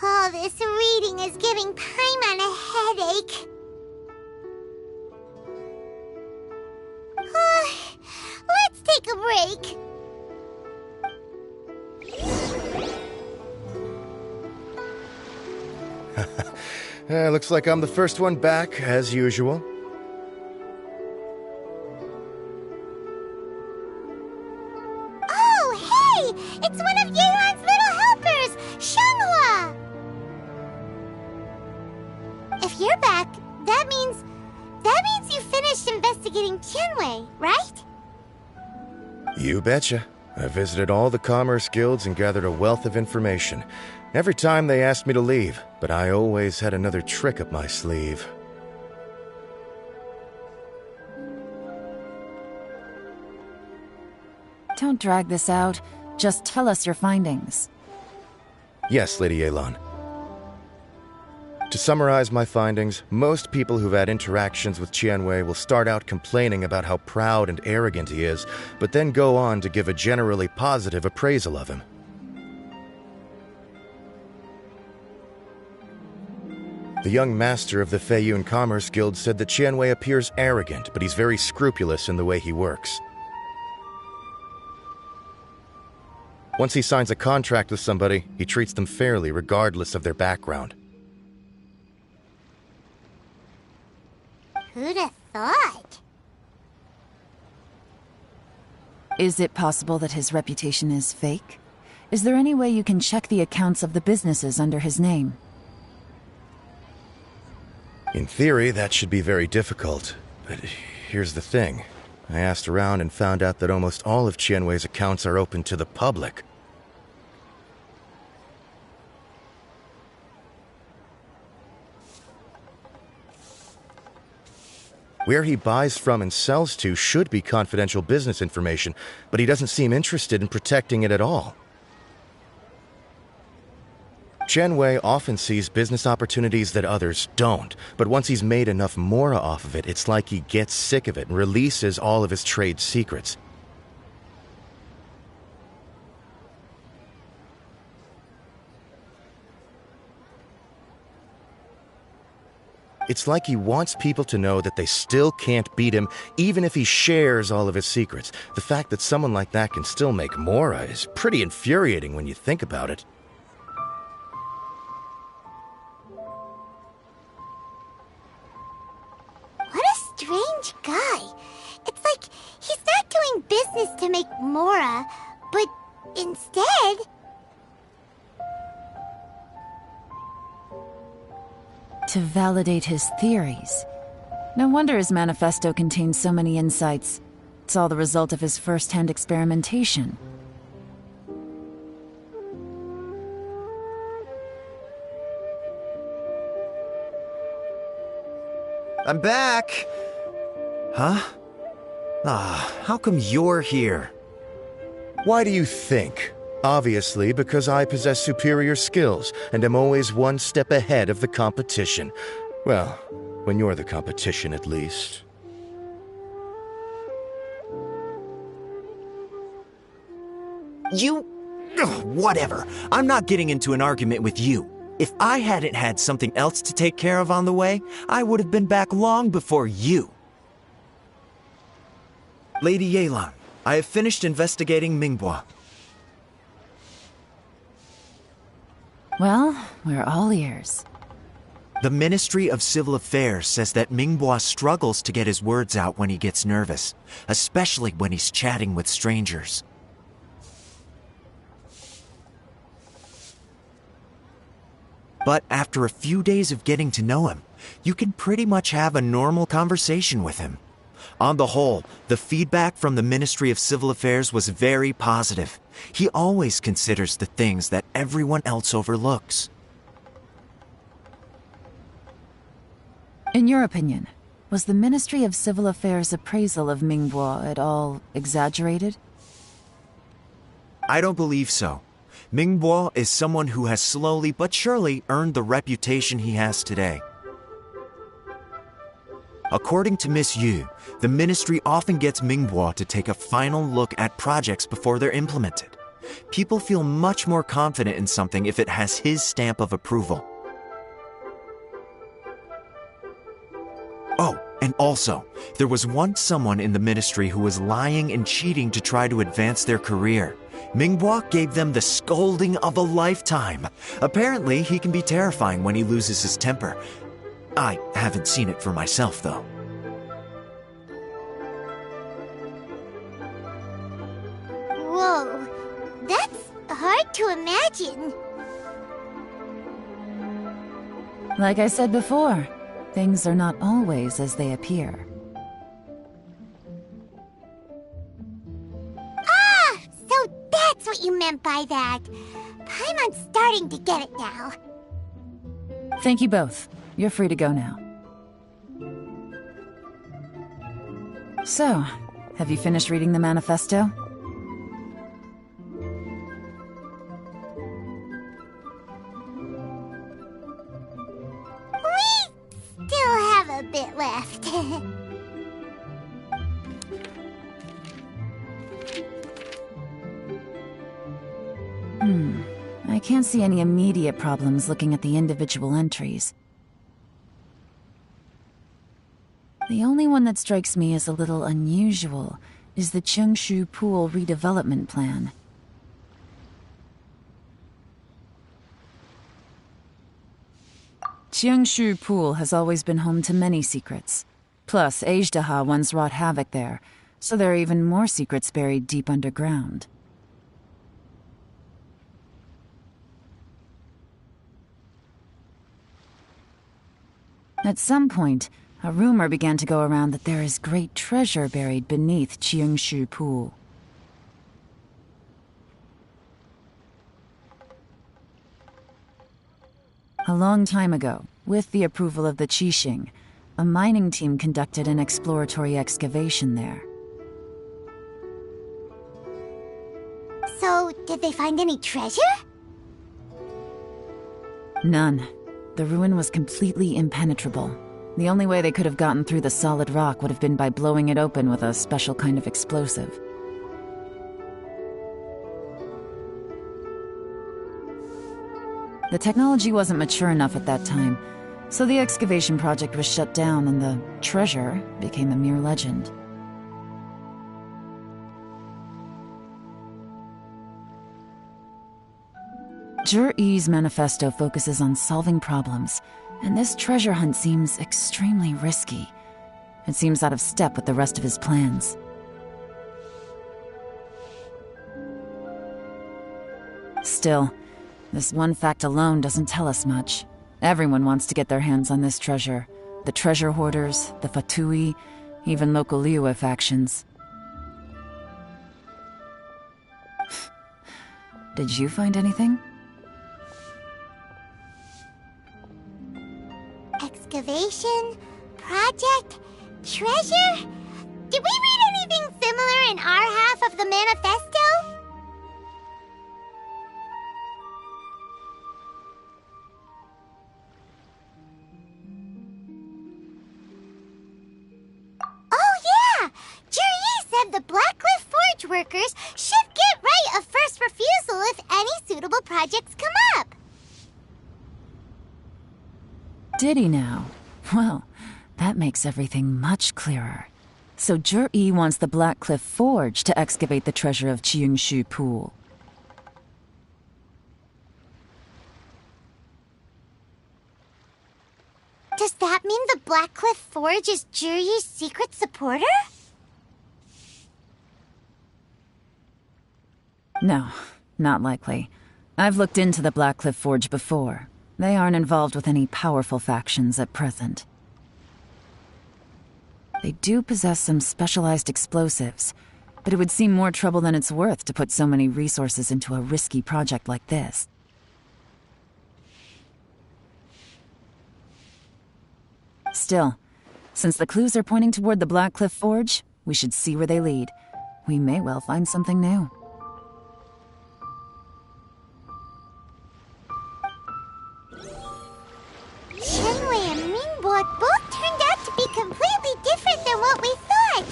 All this reading is giving Paimon a headache. Let's take a break. Looks like I'm the first one back, as usual. Oh, hey! It's one of Yelan's little helpers, Shanghua! If you're back, that means you finished investigating Tianwei, right? You betcha. I visited all the commerce guilds and gathered a wealth of information. Every time they asked me to leave, but I always had another trick up my sleeve. Don't drag this out. Just tell us your findings. Yes, Lady Yelan. To summarize my findings, most people who've had interactions with Tianwei will start out complaining about how proud and arrogant he is, but then go on to give a generally positive appraisal of him. The young master of the Feiyun Commerce Guild said that Tianwei appears arrogant, but he's very scrupulous in the way he works. Once he signs a contract with somebody, he treats them fairly regardless of their background. Who'd have thought? Is it possible that his reputation is fake? Is there any way you can check the accounts of the businesses under his name? In theory, that should be very difficult. But here's the thing. I asked around and found out that almost all of Qianwei's accounts are open to the public. Where he buys from and sells to should be confidential business information, but he doesn't seem interested in protecting it at all. Qianwei often sees business opportunities that others don't, but once he's made enough mora off of it, it's like he gets sick of it and releases all of his trade secrets. It's like he wants people to know that they still can't beat him, even if he shares all of his secrets. The fact that someone like that can still make mora is pretty infuriating when you think about it. What a strange guy. It's like he's not doing business to make mora, but instead... To validate his theories. No wonder his manifesto contains so many insights. It's all the result of his first-hand experimentation. I'm back! Huh? How come you're here? Why do you think? Obviously, because I possess superior skills and am always one step ahead of the competition. Well, when you're the competition, at least. You... Ugh, whatever. I'm not getting into an argument with you. If I hadn't had something else to take care of on the way, I would have been back long before you. Lady Yelan, I have finished investigating Mingbois. Well, we're all ears. The Ministry of Civil Affairs says that Mingbois struggles to get his words out when he gets nervous, especially when he's chatting with strangers. But after a few days of getting to know him, you can pretty much have a normal conversation with him. On the whole, the feedback from the Ministry of Civil Affairs was very positive. He always considers the things that everyone else overlooks. In your opinion, was the Ministry of Civil Affairs' appraisal of Mingbois at all exaggerated? I don't believe so. Mingbois is someone who has slowly but surely earned the reputation he has today. According to Miss Yu, the Ministry often gets Mingbois to take a final look at projects before they're implemented. People feel much more confident in something if it has his stamp of approval. Oh, and also, there was once someone in the Ministry who was lying and cheating to try to advance their career. Mingbois gave them the scolding of a lifetime. Apparently, he can be terrifying when he loses his temper. I haven't seen it for myself, though. Whoa, that's hard to imagine. Like I said before, things are not always as they appear. Ah, so that's what you meant by that. I'm starting to get it now. Thank you both. You're free to go now. So, have you finished reading the manifesto? We still have a bit left. I can't see any immediate problems looking at the individual entries. The only one that strikes me as a little unusual is the Chengshu Pool redevelopment plan. Qiangshu Pool has always been home to many secrets. Plus, Ajdaha once wrought havoc there, so there are even more secrets buried deep underground. At some point, a rumor began to go around that there is great treasure buried beneath Qiangshu Pool. A long time ago, with the approval of the Qixing, a mining team conducted an exploratory excavation there. So, did they find any treasure? None. The ruin was completely impenetrable. The only way they could have gotten through the solid rock would have been by blowing it open with a special kind of explosive. The technology wasn't mature enough at that time, so the excavation project was shut down and the treasure became a mere legend. Zhi-Yi's manifesto focuses on solving problems, and this treasure hunt seems extremely risky. It seems out of step with the rest of his plans. Still, this one fact alone doesn't tell us much. Everyone wants to get their hands on this treasure. The treasure hoarders, the Fatui, even local Liyue factions. Did you find anything? Excavation? Project? Treasure? Did we read anything similar in our half of the manifesto? Oh yeah! Zhi-Yi said the Blackcliff Forge workers should get right of first refusal if any suitable projects come up. Did he now? Well, that makes everything much clearer. So Zhi-Yi wants the Blackcliff Forge to excavate the treasure of Qiangshu Pool. Does that mean the Blackcliff Forge is Zhi-Yi's secret supporter? No, not likely. I've looked into the Blackcliff Forge before. They aren't involved with any powerful factions at present. They do possess some specialized explosives, but it would seem more trouble than it's worth to put so many resources into a risky project like this. Still, since the clues are pointing toward the Blackcliff Forge, we should see where they lead. We may well find something new. Shenwei and Mingbo both turned out to be completely different than what we thought.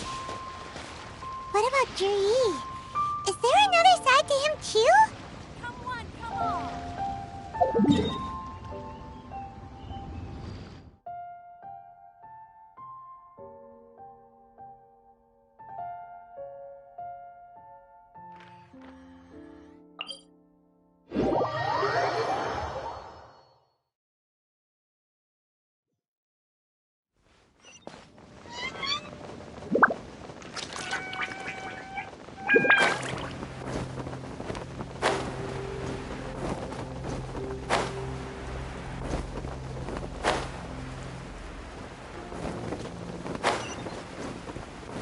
What about Zhi-Yi? Is there another side to him too? Come on.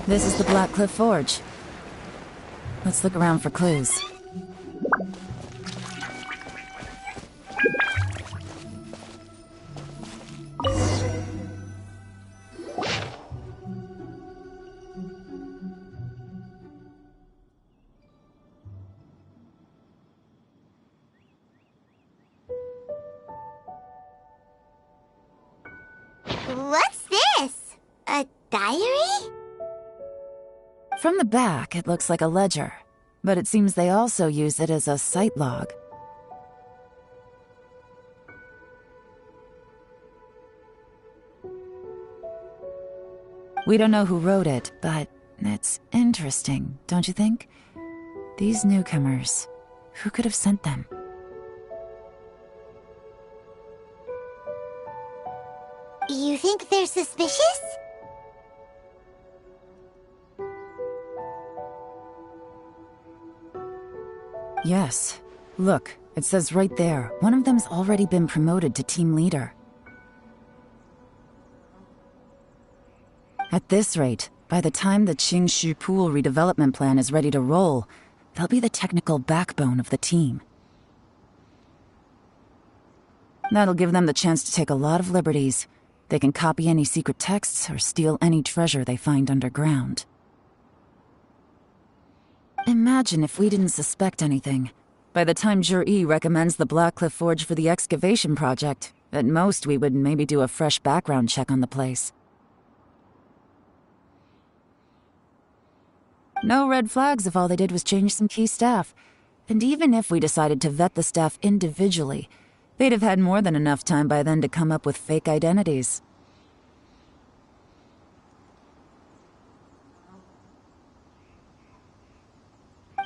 This is the Blackcliff Forge. Let's look around for clues. What's this? A diary? From the back, it looks like a ledger, but it seems they also use it as a site log. We don't know who wrote it, but it's interesting, don't you think? These newcomers, who could have sent them? think they're suspicious? Yes. Look, it says right there, one of them's already been promoted to team leader. At this rate, by the time the Qingshu Pool redevelopment plan is ready to roll, they'll be the technical backbone of the team. That'll give them the chance to take a lot of liberties. They can copy any secret texts or steal any treasure they find underground. Imagine if we didn't suspect anything. By the time Jur-E recommends the Blackcliff Forge for the excavation project, at most we would maybe do a fresh background check on the place. No red flags if all they did was change some key staff. And even if we decided to vet the staff individually, they'd have had more than enough time by then to come up with fake identities.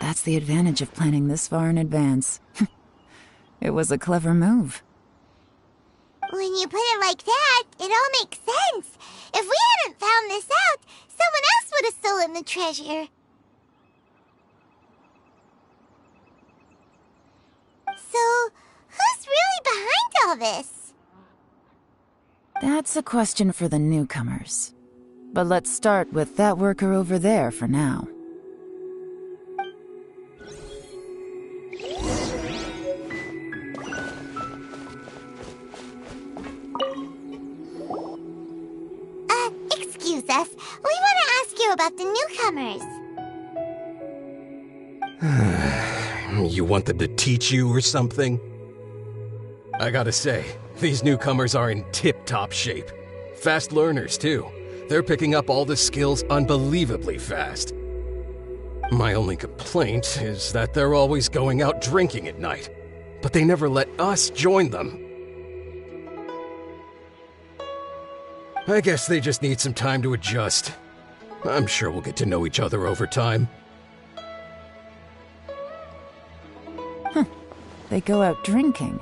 That's the advantage of planning this far in advance. It was a clever move. When you put it like that, it all makes sense. If we hadn't found this out, someone else would have stolen the treasure. So, who's really behind all this? That's a question for the newcomers. But let's start with that worker over there for now. Excuse us. We want to ask you about the newcomers. You want them to teach you or something? I gotta say, these newcomers are in tip-top shape. Fast learners, too. They're picking up all the skills unbelievably fast. My only complaint is that they're always going out drinking at night, but they never let us join them. I guess they just need some time to adjust. I'm sure we'll get to know each other over time. They go out drinking.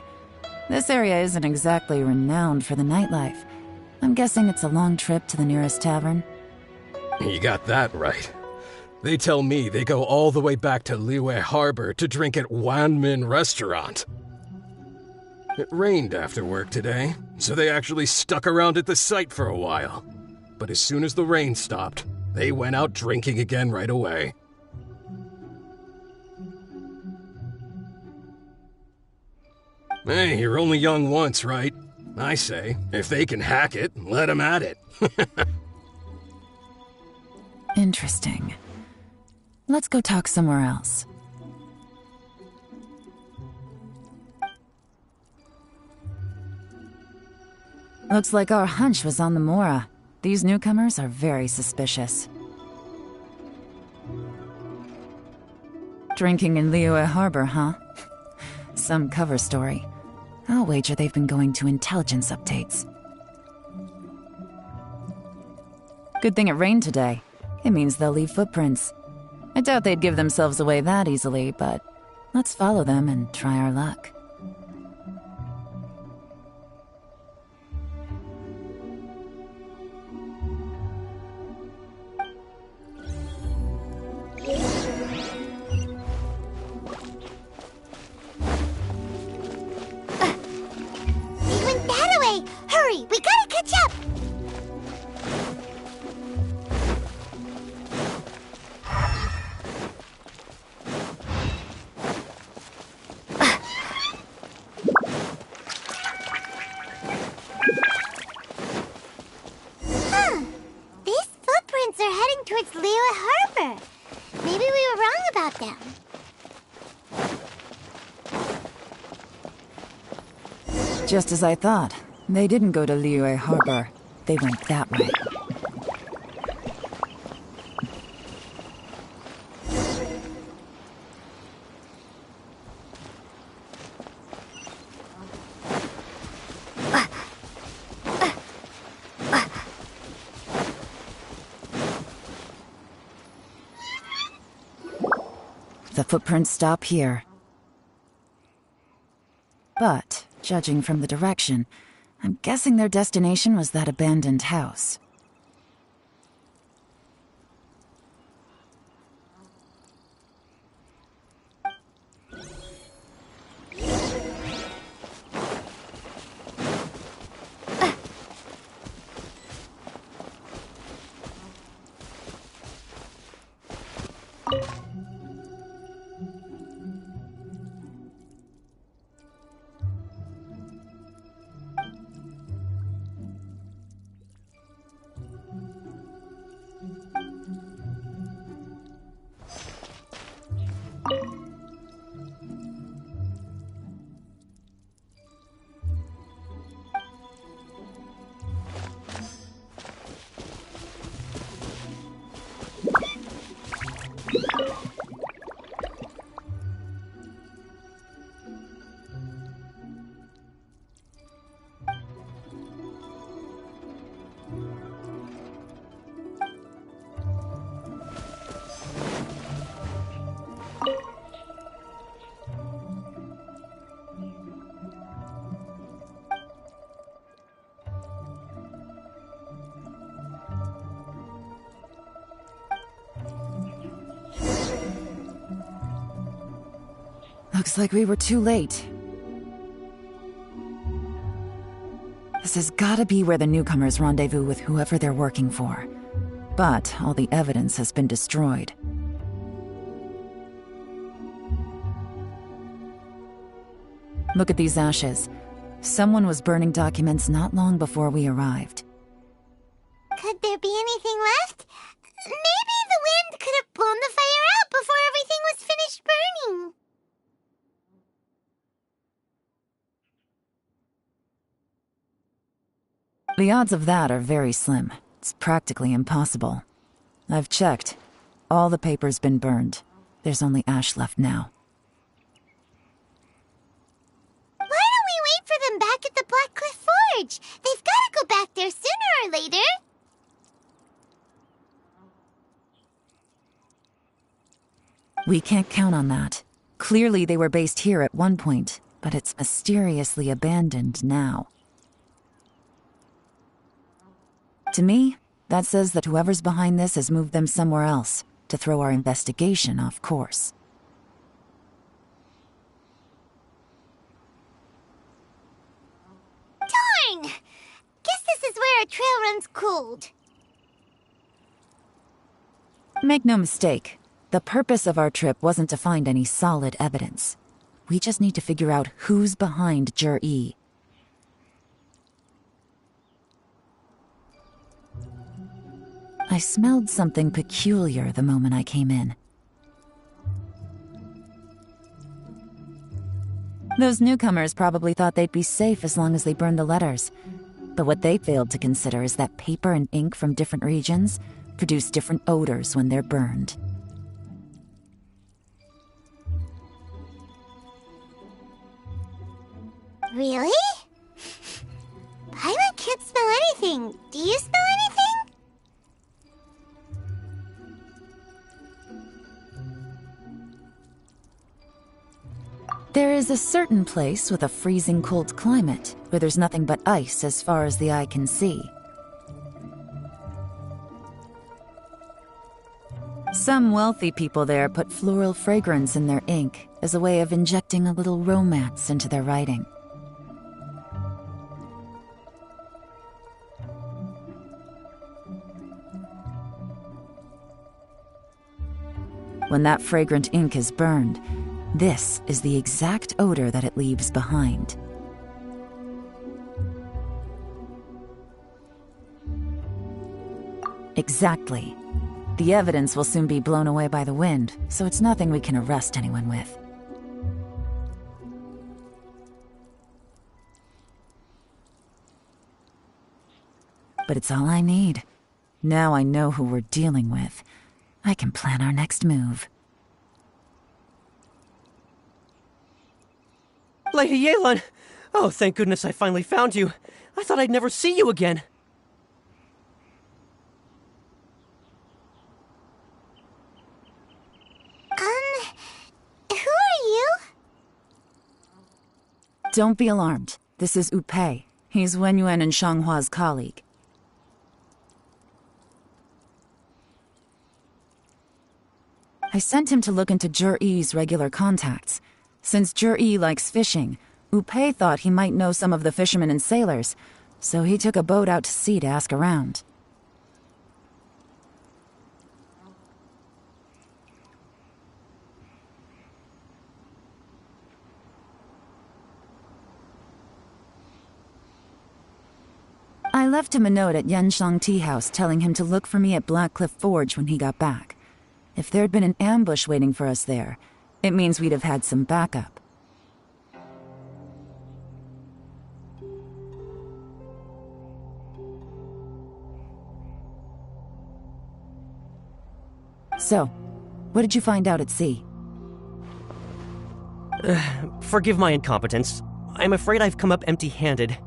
This area isn't exactly renowned for the nightlife. I'm guessing it's a long trip to the nearest tavern. You got that right. They tell me they go all the way back to Liyue Harbor to drink at Wanmin Restaurant. It rained after work today, so they actually stuck around at the site for a while. But as soon as the rain stopped, they went out drinking again right away. Hey, you're only young once, right? I say, if they can hack it, let them at it. Interesting. Let's go talk somewhere else. Looks like our hunch was on the Mora. These newcomers are very suspicious. Drinking in Liyue Harbor, huh? Some cover story. I'll wager they've been going to intelligence updates. Good thing it rained today. It means they'll leave footprints. I doubt they'd give themselves away that easily, but let's follow them and try our luck. Hurry, we gotta catch up! These footprints are heading towards Liyue Harbor. Maybe we were wrong about them. Just as I thought. They didn't go to Liyue Harbor. They went that way. The footprints stop here. But, judging from the direction, I'm guessing their destination was that abandoned house. Looks like we were too late. This has gotta be where the newcomers rendezvous with whoever they're working for. But all the evidence has been destroyed. Look at these ashes. Someone was burning documents not long before we arrived. Could there be anything left? Maybe the wind could have blown the fire out before everything was finished burning. The odds of that are very slim. It's practically impossible. I've checked. All the paper's been burned. There's only ash left now. Why don't we wait for them back at the Blackcliff Forge? They've got to go back there sooner or later. We can't count on that. Clearly they were based here at one point, but it's mysteriously abandoned now. To me, that says that whoever's behind this has moved them somewhere else, to throw our investigation off course. Darn! Guess this is where our trail runs cold. Make no mistake, the purpose of our trip wasn't to find any solid evidence. We just need to figure out who's behind Jur-E. I smelled something peculiar the moment I came in. Those newcomers probably thought they'd be safe as long as they burned the letters. But what they failed to consider is that paper and ink from different regions produce different odors when they're burned. Really? Paimon can't smell anything. Do you smell anything? There is a certain place with a freezing cold climate where there's nothing but ice as far as the eye can see. Some wealthy people there put floral fragrance in their ink as a way of injecting a little romance into their writing. When that fragrant ink is burned, this is the exact odor that it leaves behind. Exactly. The evidence will soon be blown away by the wind, so it's nothing we can arrest anyone with. But it's all I need. Now I know who we're dealing with. I can plan our next move. Lady Yelan! Oh, thank goodness I finally found you. I thought I'd never see you again. Who are you? Don't be alarmed. This is Upe, He's Wenyuan and Shanghua's colleague. I sent him to look into Zhi-Yi's regular contacts. Since Zhi-Yi likes fishing, Upei thought he might know some of the fishermen and sailors, so he took a boat out to sea to ask around. I left him a note at Yanshang Tea House telling him to look for me at Blackcliff Forge when he got back. If there'd been an ambush waiting for us there, it means we'd have had some backup. So, what did you find out at sea? Forgive my incompetence. I'm afraid I've come up empty-handed.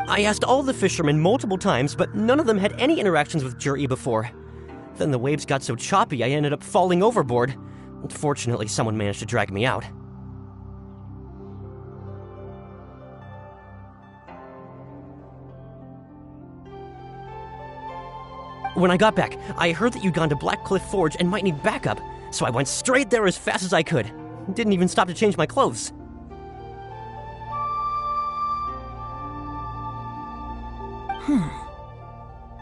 I asked all the fishermen multiple times, but none of them had any interactions with Zhi-Yi before. Then the waves got so choppy I ended up falling overboard. Fortunately, someone managed to drag me out. When I got back, I heard that you'd gone to Blackcliff Forge and might need backup, so I went straight there as fast as I could. Didn't even stop to change my clothes.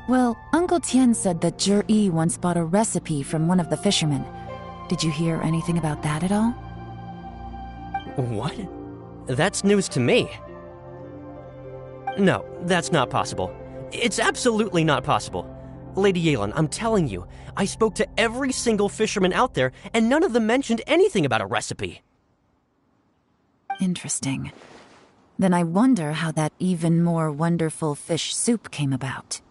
Well, Uncle Tian said that Zhi-Yi once bought a recipe from one of the fishermen. Did you hear anything about that at all? What? That's news to me. No, that's not possible. It's absolutely not possible. Lady Yelan, I'm telling you, I spoke to every single fisherman out there, and none of them mentioned anything about a recipe. Interesting. Then I wonder how that even more wonderful fish soup came about.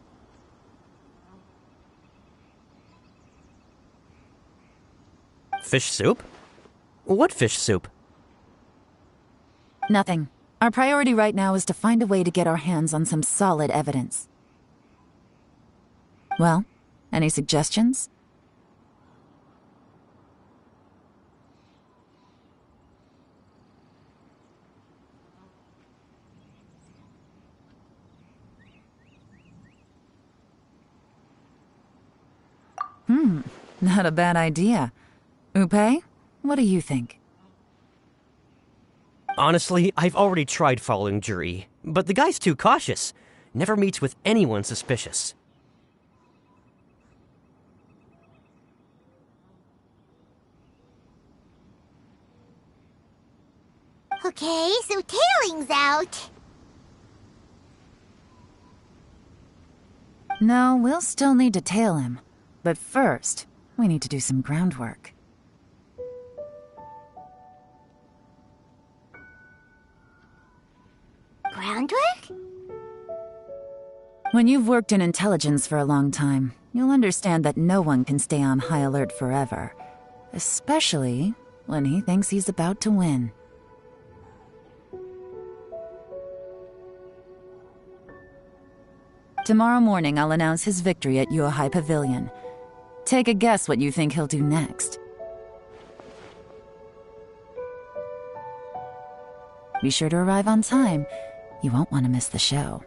Fish soup? What fish soup? Nothing. Our priority right now is to find a way to get our hands on some solid evidence. Well, any suggestions? Not a bad idea. Upei, what do you think? Honestly, I've already tried following Zhi-Yi, but the guy's too cautious. Never meets with anyone suspicious. Okay, so tailing's out. No, we'll still need to tail him. But first, we need to do some groundwork. Groundwork? When you've worked in intelligence for a long time, you'll understand that no one can stay on high alert forever. Especially when he thinks he's about to win. Tomorrow morning, I'll announce his victory at Yuehai Pavilion. Take a guess what you think he'll do next. Be sure to arrive on time. You won't want to miss the show.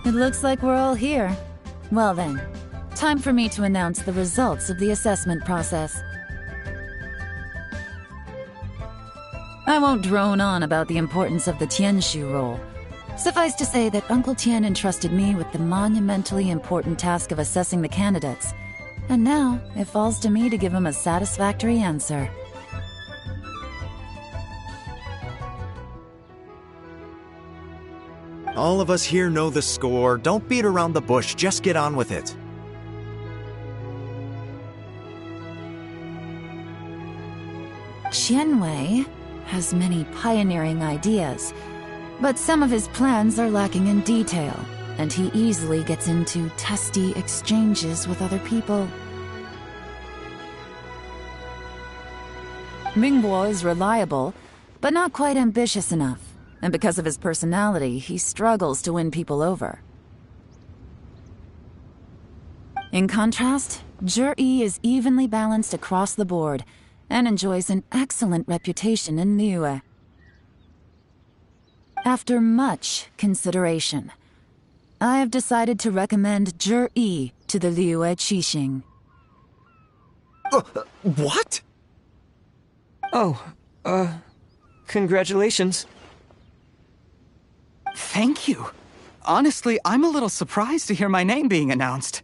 It looks like we're all here. Well then, time for me to announce the results of the assessment process. I won't drone on about the importance of the Tianshu role. Suffice to say that Uncle Tian entrusted me with the monumentally important task of assessing the candidates, and now it falls to me to give him a satisfactory answer. All of us here know the score. Don't beat around the bush, just get on with it. Qianwei has many pioneering ideas, but some of his plans are lacking in detail, and he easily gets into testy exchanges with other people. Mingguo is reliable, but not quite ambitious enough, and because of his personality, he struggles to win people over. In contrast, Zhi is evenly balanced across the board, and enjoys an excellent reputation in Liyue. After much consideration, I have decided to recommend Zhi to the Liyue Qixing. What? Oh, congratulations. Thank you. Honestly, I'm a little surprised to hear my name being announced.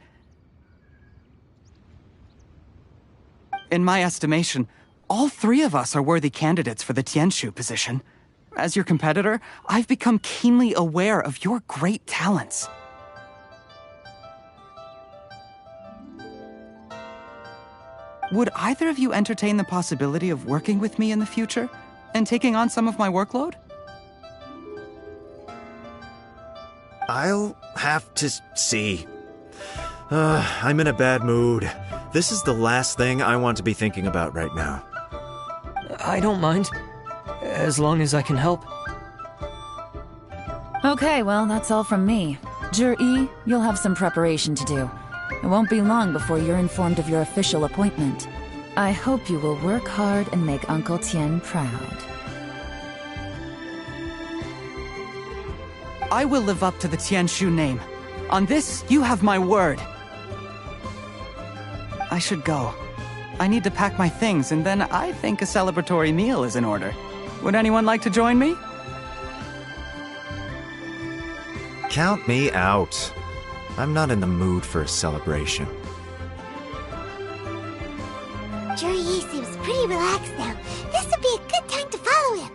In my estimation, all three of us are worthy candidates for the Tianshu position. As your competitor, I've become keenly aware of your great talents. Would either of you entertain the possibility of working with me in the future and taking on some of my workload? I'll have to see. I'm in a bad mood. This is the last thing I want to be thinking about right now. I don't mind, as long as I can help. Okay, well, that's all from me. Zhi, you'll have some preparation to do. It won't be long before you're informed of your official appointment. I hope you will work hard and make Uncle Tian proud. I will live up to the Tianshu name. On this, you have my word. I should go. I need to pack my things, and then I think a celebratory meal is in order. Would anyone like to join me? Count me out. I'm not in the mood for a celebration. Zhi seems pretty relaxed now. This would be a good time to follow him.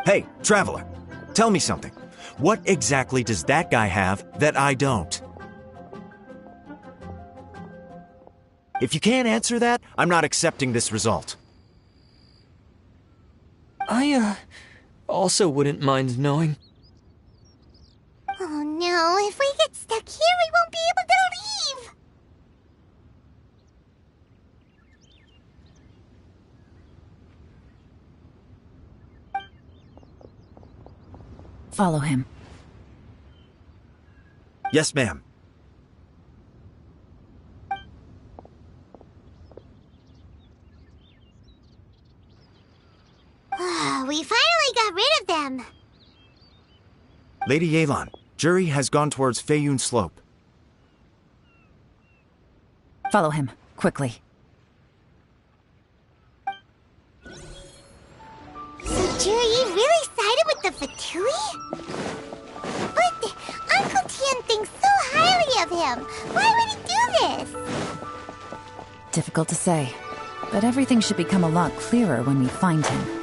Hey, Traveler, tell me something. What exactly does that guy have that I don't? If you can't answer that, I'm not accepting this result. I, also wouldn't mind knowing. Oh no, if we get stuck here, we won't be able to leave! Follow him. Yes, ma'am. We finally got rid of them. Lady Yelan, Zhi has gone towards Feiyun Slope. Follow him, quickly. So Zhi really sided with the Fatui? But Uncle Tian thinks so highly of him. Why would he do this? Difficult to say, but everything should become a lot clearer when we find him.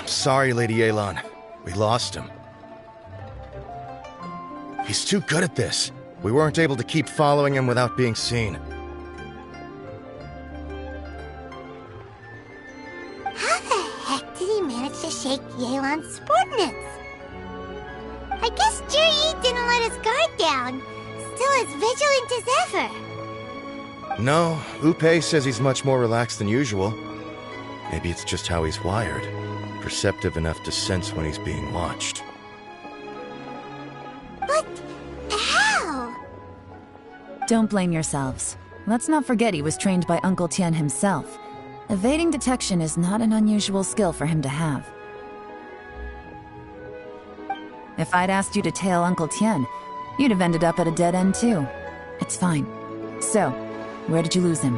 Sorry, Lady Yelan. We lost him. He's too good at this. We weren't able to keep following him without being seen. How the heck did he manage to shake Yelan's subordinates? I guess Zhi didn't let his guard down. Still as vigilant as ever. No, Upe says he's much more relaxed than usual. Maybe it's just how he's wired. perceptive enough to sense when he's being watched. But how? Don't blame yourselves. Let's not forget he was trained by Uncle Tian himself. Evading detection is not an unusual skill for him to have. If I'd asked you to tail Uncle Tian, you'd have ended up at a dead end too. It's fine. So, where did you lose him?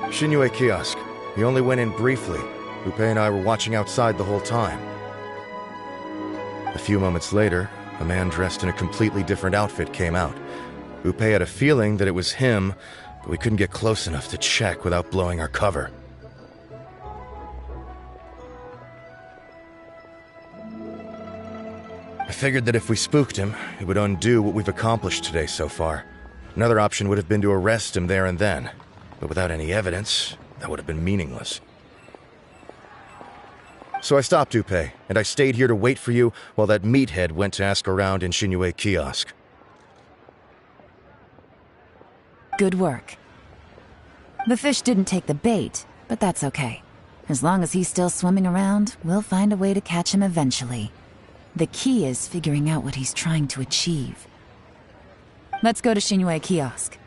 Shinue Kiosk. He only went in briefly. Upe and I were watching outside the whole time. A few moments later, a man dressed in a completely different outfit came out. Upe had a feeling that it was him, but we couldn't get close enough to check without blowing our cover. I figured that if we spooked him, it would undo what we've accomplished today so far. Another option would have been to arrest him there and then, but without any evidence, that would have been meaningless. So I stopped Upe, and I stayed here to wait for you while that meathead went to ask around in Shinue Kiosk. Good work. The fish didn't take the bait, but that's okay. As long as he's still swimming around, we'll find a way to catch him eventually. The key is figuring out what he's trying to achieve. Let's go to Shinue Kiosk.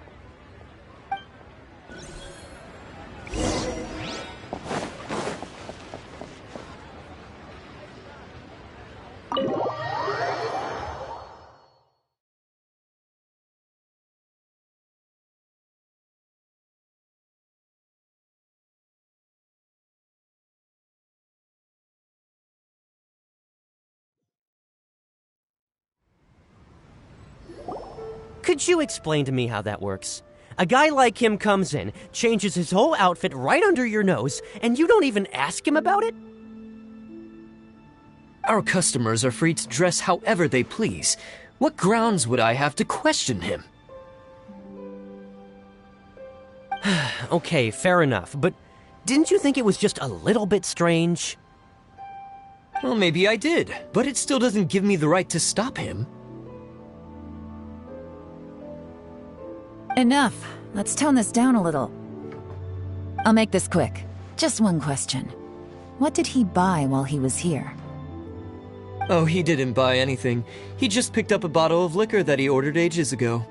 Could you explain to me how that works? A guy like him comes in, changes his whole outfit right under your nose, and you don't even ask him about it? Our customers are free to dress however they please. What grounds would I have to question him? Okay, fair enough, but didn't you think it was just a little bit strange? Well, maybe I did, but it still doesn't give me the right to stop him. Enough. Let's tone this down a little. I'll make this quick. Just one question. What did he buy while he was here? Oh, he didn't buy anything. He just picked up a bottle of liquor that he ordered ages ago.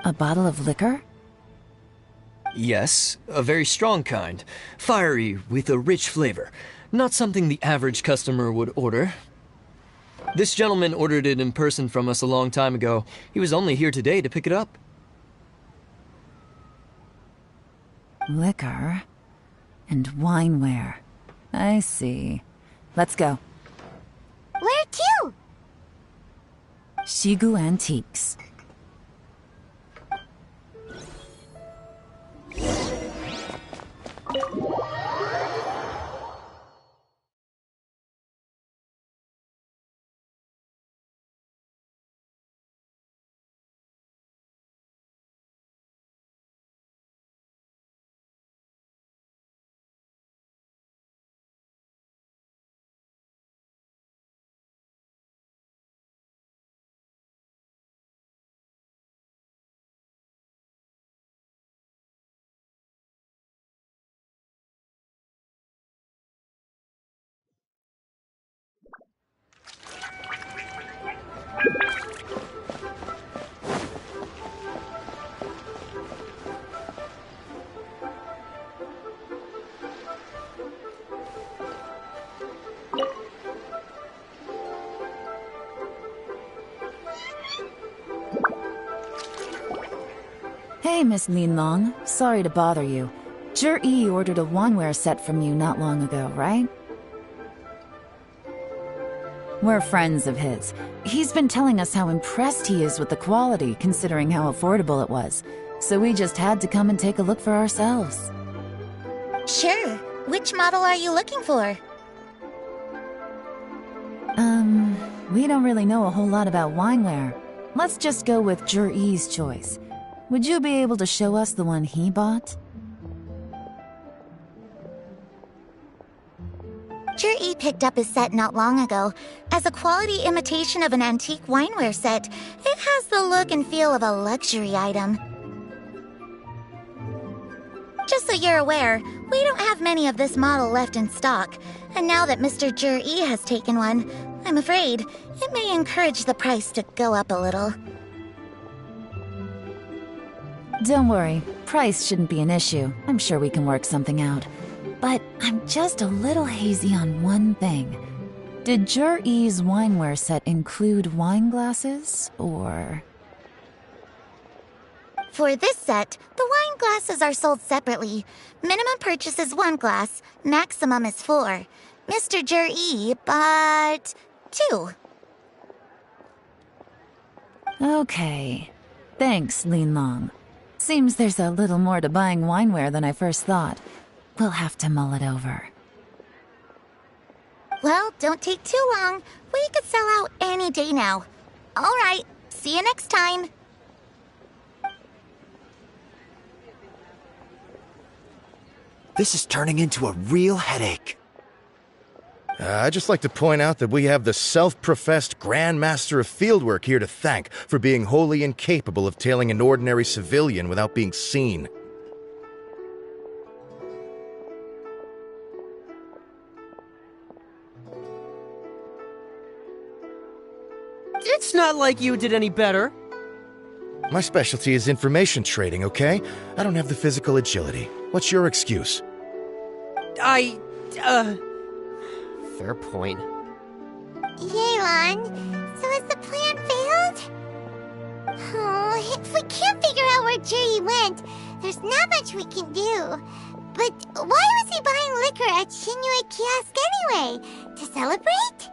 A bottle of liquor? Yes, a very strong kind. Fiery, with a rich flavor. Not something the average customer would order. This gentleman ordered it in person from us a long time ago. He was only here today to pick it up. Liquor and wineware. I see. Let's go. Where to? Shigu Antiques. Hey, Miss Linlong. Sorry to bother you. Zhi ordered a wineware set from you not long ago, right? We're friends of his. He's been telling us how impressed he is with the quality, considering how affordable it was. So we just had to come and take a look for ourselves. Sure. Which model are you looking for? We don't really know a whole lot about wineware. Let's just go with Zhi's choice. Would you be able to show us the one he bought? Zhi picked up his set not long ago. As a quality imitation of an antique wineware set, it has the look and feel of a luxury item. Just so you're aware, we don't have many of this model left in stock. And now that Mr. Jur-E has taken one, I'm afraid it may encourage the price to go up a little. Don't worry, price shouldn't be an issue. I'm sure we can work something out. But I'm just a little hazy on one thing. Did Jur-E's wineware set include wine glasses, or...? For this set, the wine glasses are sold separately. Minimum purchase is 1 glass, maximum is 4. Mr. Jur-E bought 2. Okay. Thanks, Lin Long. Seems there's a little more to buying wineware than I first thought. We'll have to mull it over. Well, don't take too long. We could sell out any day now. All right, see you next time. This is turning into a real headache. I'd just like to point out that we have the self-professed Grand Master of Fieldwork here to thank for being wholly incapable of tailing an ordinary civilian without being seen. It's not like you did any better. My specialty is information trading, okay? I don't have the physical agility. What's your excuse? Fair point. Yelan, so has the plan failed? Oh, if we can't figure out where Jur-E went, there's not much we can do. But why was he buying liquor at Shinue Kiosk anyway? To celebrate?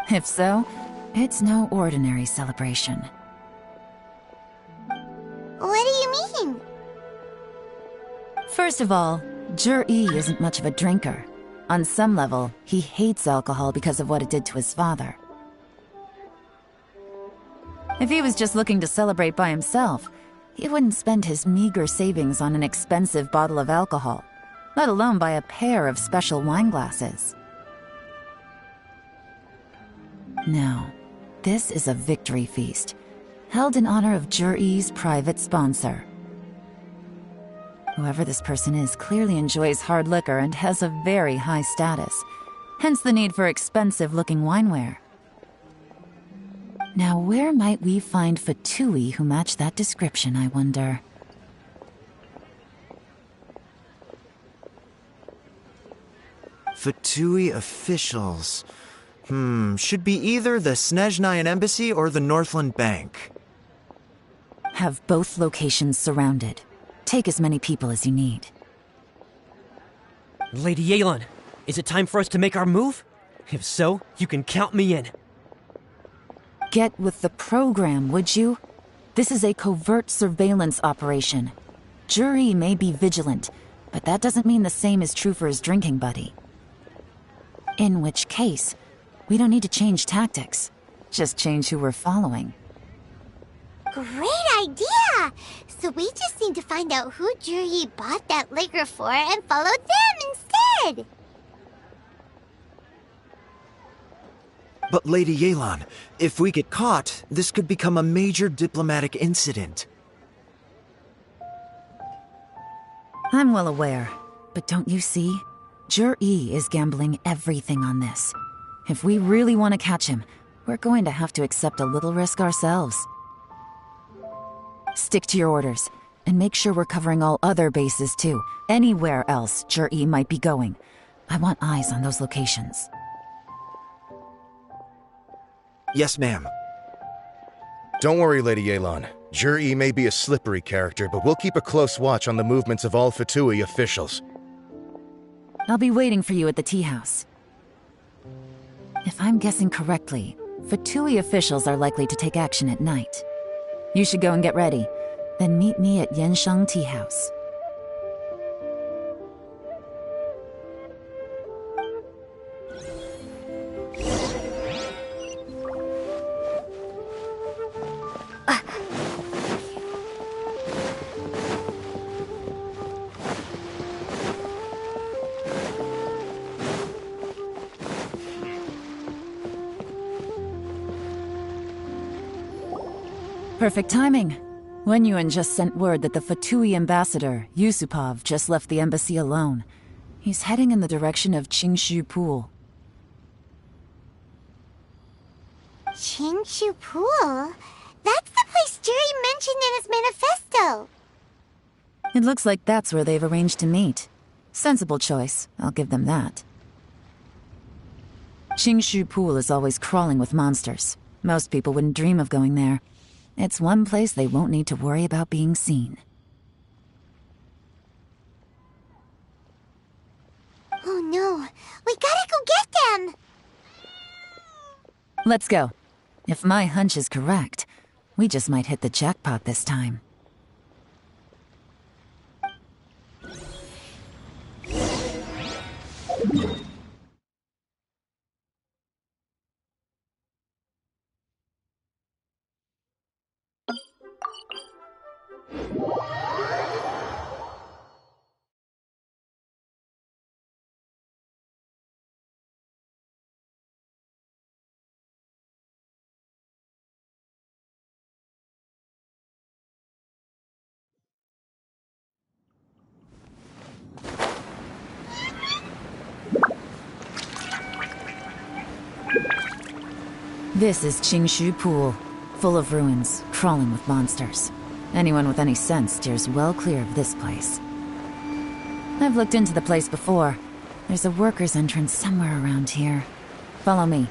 If so, it's no ordinary celebration. What do you mean? First of all, Jur-E isn't much of a drinker. On some level, he hates alcohol because of what it did to his father. If he was just looking to celebrate by himself, he wouldn't spend his meager savings on an expensive bottle of alcohol, let alone buy a pair of special wine glasses. No, this is a victory feast, held in honor of Jur-E's private sponsor. Whoever this person is clearly enjoys hard liquor and has a very high status, hence the need for expensive-looking wineware. Now, where might we find Fatui who match that description, I wonder? Fatui officials. Should be either the Snezhnayan Embassy or the Northland Bank. Have both locations surrounded. Take as many people as you need. Lady Yelan, is it time for us to make our move? If so, you can count me in. Get with the program, would you? This is a covert surveillance operation. Jur-E may be vigilant, but that doesn't mean the same is true for his drinking buddy. In which case, we don't need to change tactics. Just change who we're following. Great idea! So we just need to find out who Jur-E bought that liquor for and follow them instead! But Lady Yelan, if we get caught, this could become a major diplomatic incident. I'm well aware, but don't you see? Jur-E is gambling everything on this. If we really want to catch him, we're going to have to accept a little risk ourselves. Stick to your orders, and make sure we're covering all other bases too. Anywhere else Jur-E might be going. I want eyes on those locations. Yes, ma'am. Don't worry, Lady Yelan. Jur-E may be a slippery character, but we'll keep a close watch on the movements of all Fatui officials. I'll be waiting for you at the tea house. If I'm guessing correctly, Fatui officials are likely to take action at night. You should go and get ready, then meet me at Yansheng Tea House. Perfect timing. Wenyuan just sent word that the Fatui ambassador, Yusupov, just left the embassy alone. He's heading in the direction of Qingshu Pool. Qingshu Pool? That's the place Jerry mentioned in his manifesto. It looks like that's where they've arranged to meet. Sensible choice, I'll give them that. Qingshu Pool is always crawling with monsters. Most people wouldn't dream of going there. It's one place they won't need to worry about being seen. Oh no, we gotta go get them! Let's go. If my hunch is correct, we just might hit the jackpot this time. This is Qingshu Pool, full of ruins, crawling with monsters. Anyone with any sense steers well clear of this place. I've looked into the place before. There's a worker's entrance somewhere around here. Follow me.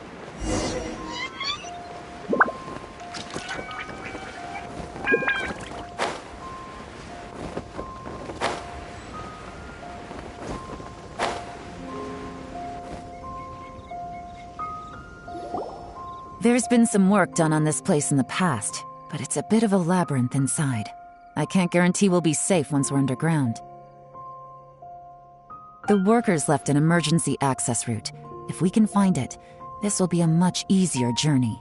There's been some work done on this place in the past, but it's a bit of a labyrinth inside. I can't guarantee we'll be safe once we're underground. The workers left an emergency access route. If we can find it, this will be a much easier journey.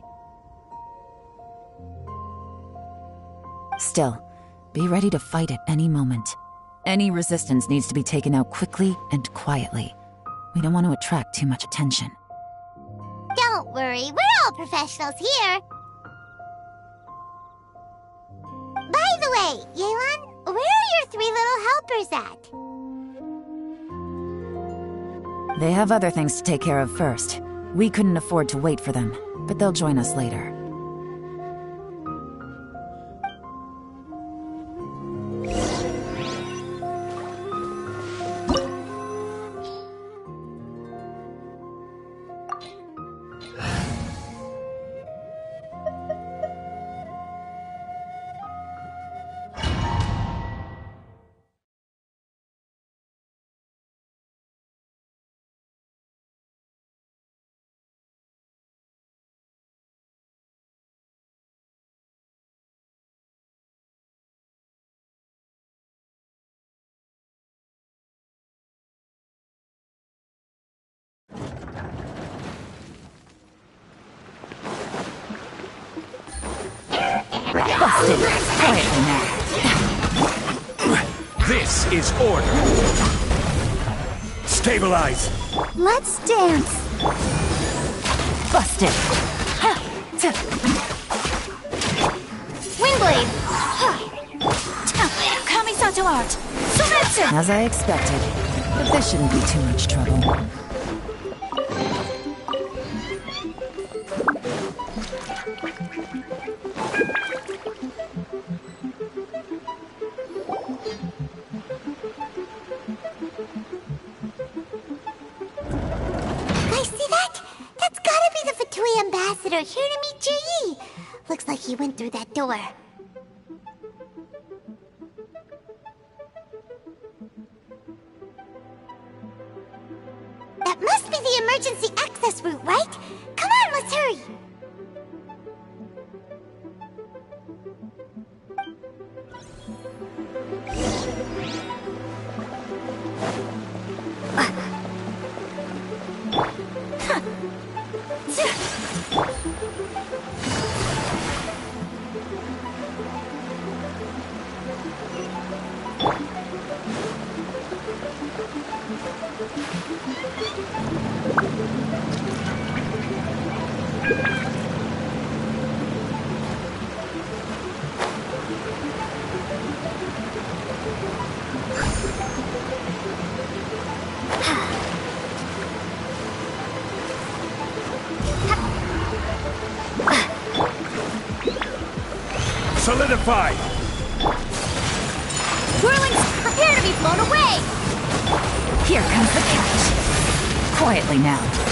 Still, be ready to fight at any moment. Any resistance needs to be taken out quickly and quietly. We don't want to attract too much attention. Don't worry, we're all professionals here. By the way, Yelan, where are your 3 little helpers at? They have other things to take care of first. We couldn't afford to wait for them, but they'll join us later. Busted. Quietly now. This is order. Stabilize. Let's dance. Busted. Windblade. Kamisato art. Sumetsu. As I expected, but this shouldn't be too much trouble. Ambassador here to meet Ji. Looks like he went through that door. That must be the emergency access route, right? Come on, let's hurry. solidified! Whirlings, prepare to be blown away! Here comes the catch. Quietly now.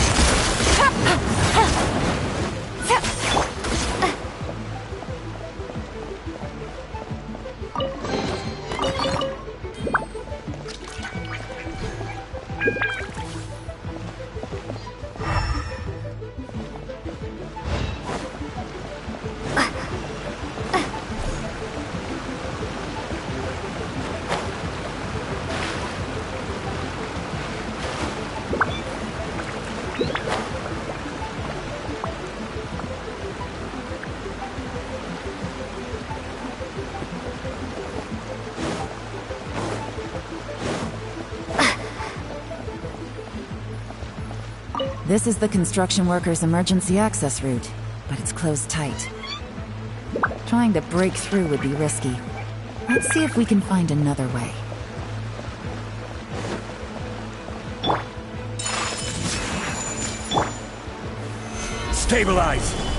This is the construction workers' emergency access route, but it's closed tight. Trying to break through would be risky. Let's see if we can find another way. Stabilize!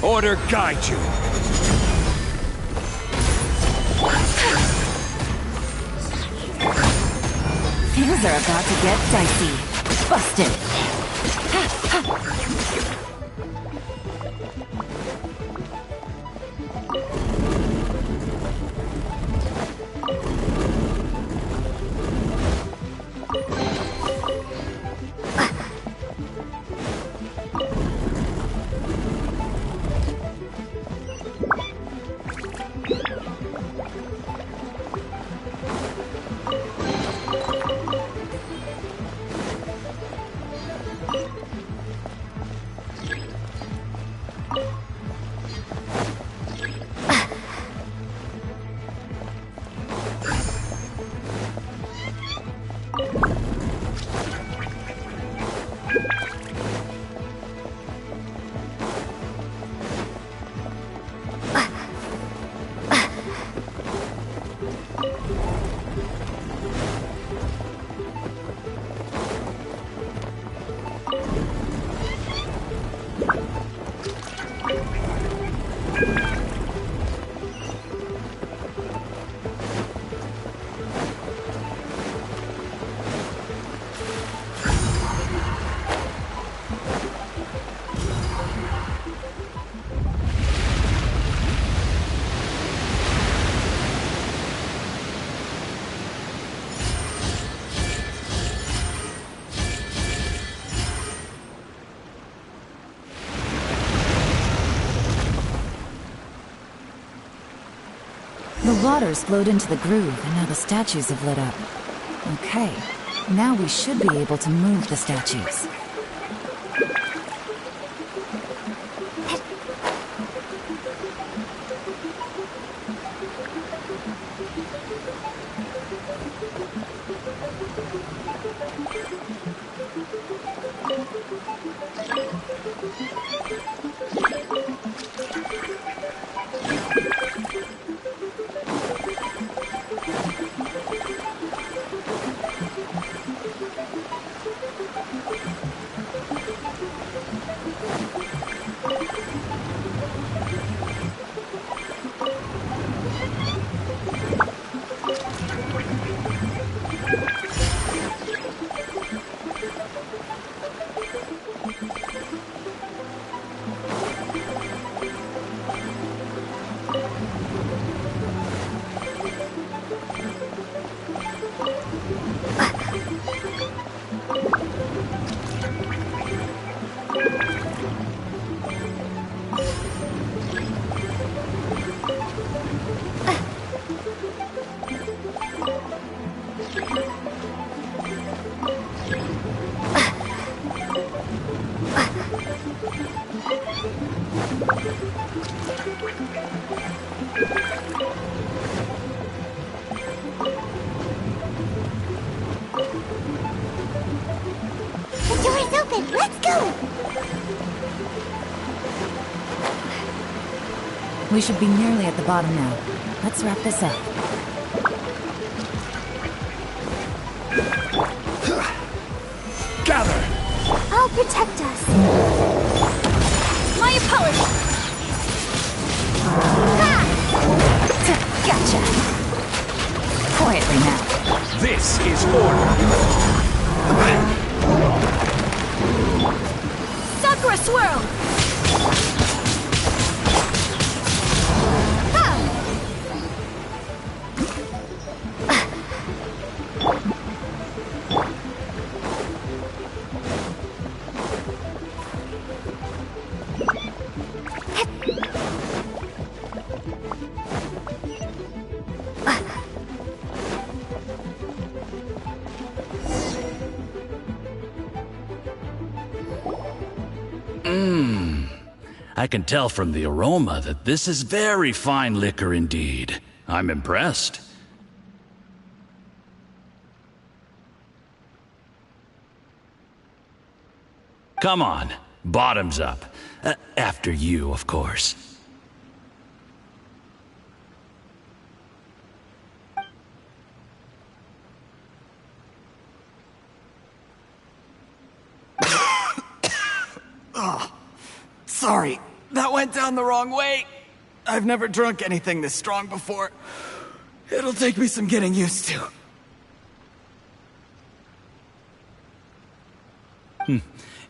Order guide you. Things are about to get dicey. Busted. The water's flowed into the groove, and now the statues have lit up. Okay, now we should be able to move the statues. We should be nearly at the bottom now. Let's wrap this up. Gather! I'll protect us. My apologies. Gotcha! Quietly now. This is order! Sakura swirl! I can tell from the aroma that this is very fine liquor indeed. I'm impressed. Come on, bottoms up. After you, of course. Oh, sorry. That went down the wrong way. I've never drunk anything this strong before. It'll take me some getting used to.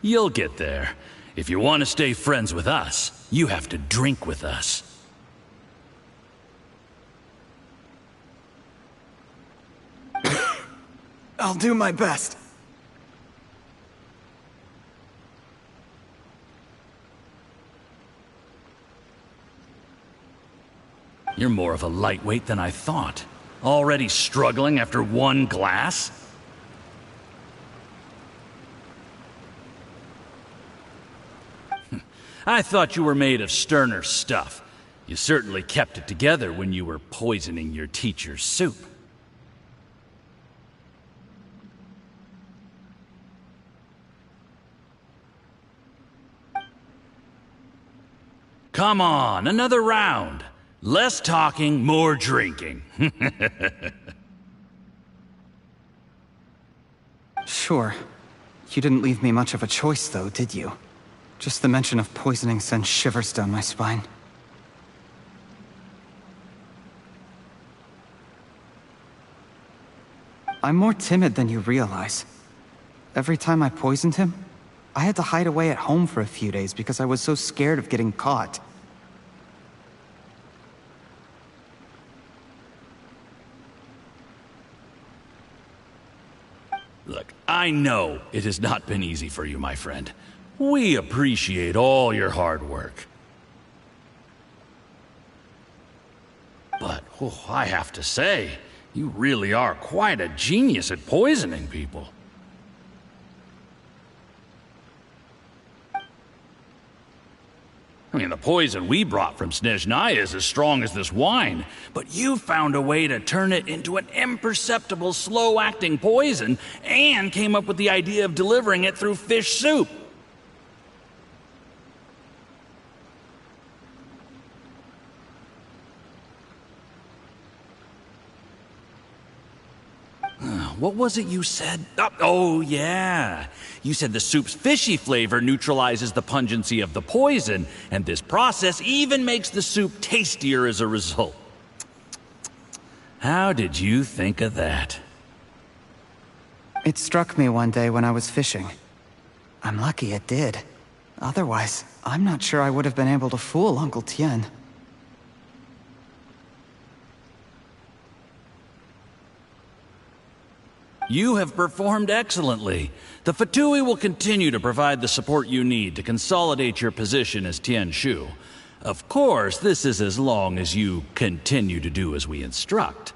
You'll get there. If you want to stay friends with us, you have to drink with us. I'll do my best. You're more of a lightweight than I thought. Already struggling after one glass? I thought you were made of sterner stuff. You certainly kept it together when you were poisoning your teacher's soup. Come on, another round. Less talking, more drinking. Sure. You didn't leave me much of a choice, though, did you? Just the mention of poisoning sends shivers down my spine. I'm more timid than you realize. Every time I poisoned him, I had to hide away at home for a few days because I was so scared of getting caught. Look, I know it has not been easy for you, my friend. We appreciate all your hard work. But Oh, I have to say, you really are quite a genius at poisoning people. I mean, the poison we brought from Snezhnaya is as strong as this wine, but you found a way to turn it into an imperceptible, slow-acting poison and came up with the idea of delivering it through fish soup. What was it you said? Oh, yeah. You said the soup's fishy flavor neutralizes the pungency of the poison, and this process even makes the soup tastier as a result. How did you think of that? It struck me one day when I was fishing. I'm lucky it did. Otherwise, I'm not sure I would have been able to fool Uncle Tien. You have performed excellently. The Fatui will continue to provide the support you need to consolidate your position as Tien Shu. Of course, this is as long as you continue to do as we instruct.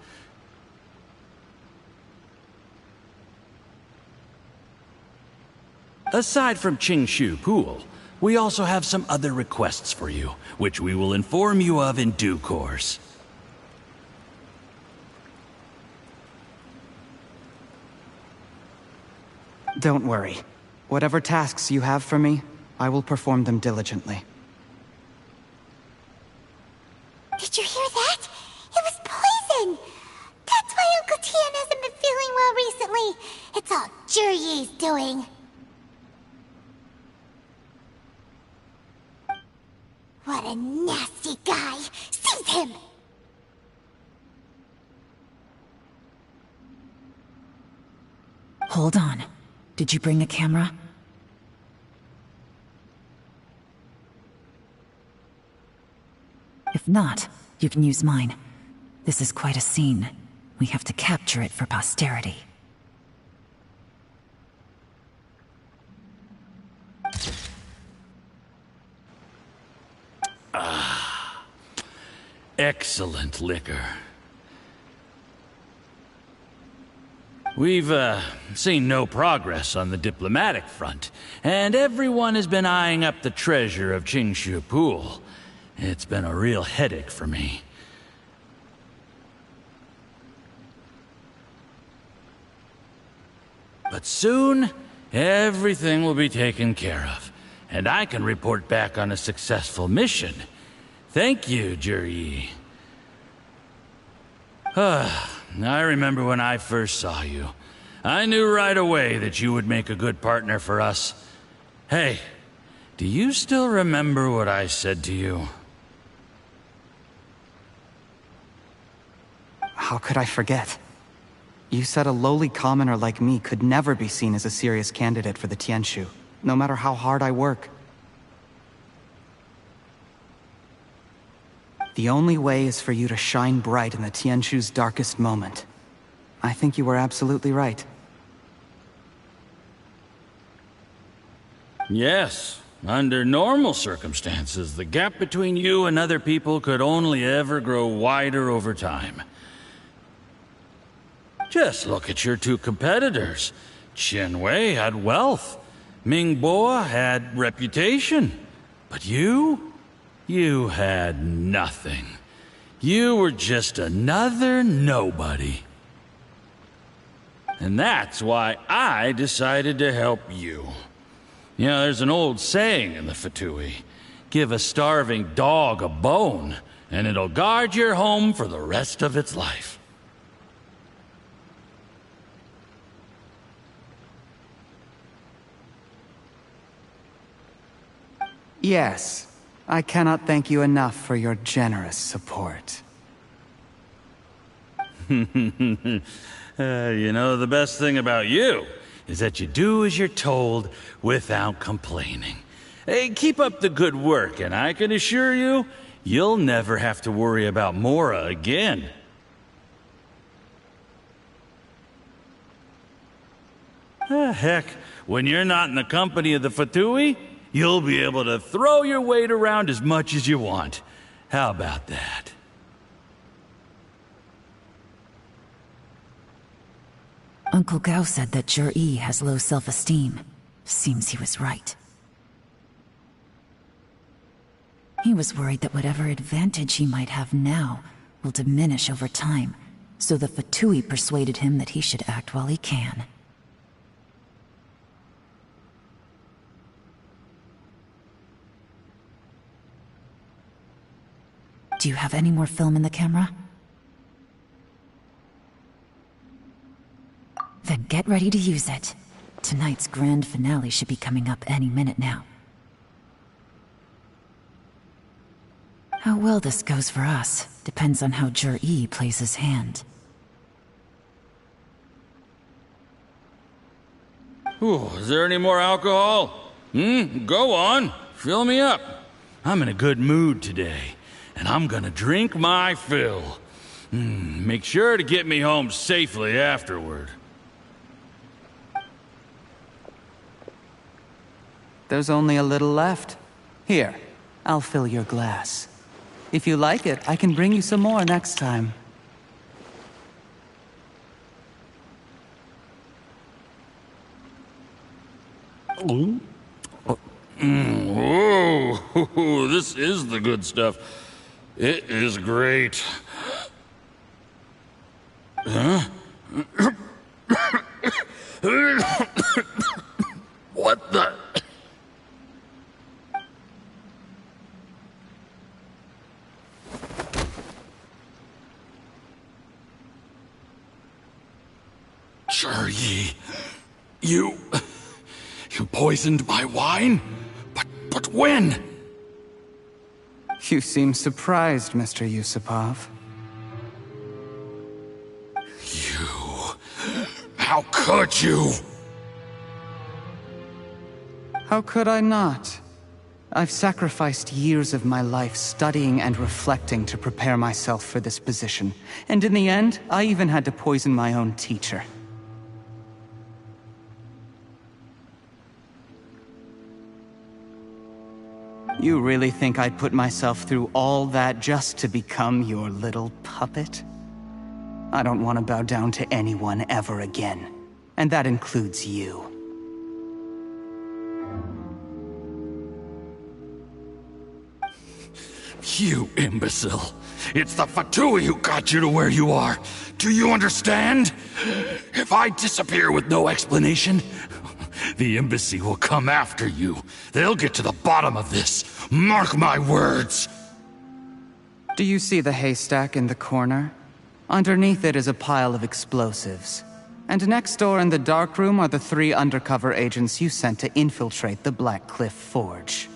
Aside from Qingshu Pool, we also have some other requests for you, which we will inform you of in due course. Don't worry. Whatever tasks you have for me, I will perform them diligently. Did you hear that? It was poison! That's why Uncle Tien hasn't been feeling well recently. It's all Jurye's doing. What a nasty guy! Seize him! Hold on. Did you bring a camera? If not, you can use mine. This is quite a scene. We have to capture it for posterity. Ah, excellent liquor. We've, seen no progress on the diplomatic front, and everyone has been eyeing up the treasure of Qingshu Pool. It's been a real headache for me. But soon, everything will be taken care of, and I can report back on a successful mission. Thank you, Juryi. I remember when I first saw you. I knew right away that you would make a good partner for us. Hey, do you still remember what I said to you? How could I forget? You said a lowly commoner like me could never be seen as a serious candidate for the Tianshu, no matter how hard I work. The only way is for you to shine bright in the Tianshu's darkest moment. I think you were absolutely right. Yes. Under normal circumstances, the gap between you and other people could only ever grow wider over time. Just look at your two competitors. Chen Wei had wealth. Ming Boa had reputation. But you had nothing. You were just another nobody. And that's why I decided to help you. You know, there's an old saying in the Fatui. Give a starving dog a bone, and it'll guard your home for the rest of its life. Yes. I cannot thank you enough for your generous support. You know, the best thing about you is that you do as you're told without complaining. Hey, keep up the good work, and I can assure you, you'll never have to worry about Mora again. Heck, when you're not in the company of the Fatui, you'll be able to throw your weight around as much as you want. How about that? Uncle Gao said that Jur-E has low self-esteem. Seems he was right. He was worried that whatever advantage he might have now will diminish over time, so the Fatui persuaded him that he should act while he can. Do you have any more film in the camera? Then get ready to use it. Tonight's grand finale should be coming up any minute now. How well this goes for us depends on how Jur-E plays his hand. Ooh, is there any more alcohol? Go on. Fill me up. I'm in a good mood today, and I'm gonna drink my fill. Make sure to get me home safely afterward. There's only a little left. Here, I'll fill your glass. If you like it, I can bring you some more next time. Whoa, this is the good stuff. It is great. Huh? What the? Jur-E, you poisoned my wine? But when? You seem surprised, Mr. Yusupov. How could you? How could I not? I've sacrificed years of my life studying and reflecting to prepare myself for this position. And in the end, I even had to poison my own teacher. You really think I'd put myself through all that just to become your little puppet? I don't want to bow down to anyone ever again. And that includes you. You imbecile. It's the Fatui who got you to where you are. Do you understand? If I disappear with no explanation, the embassy will come after you. They'll get to the bottom of this. Mark my words. Do you see the haystack in the corner? Underneath it is a pile of explosives. And next door in the dark room are the 3 undercover agents you sent to infiltrate the Black Cliff Forge.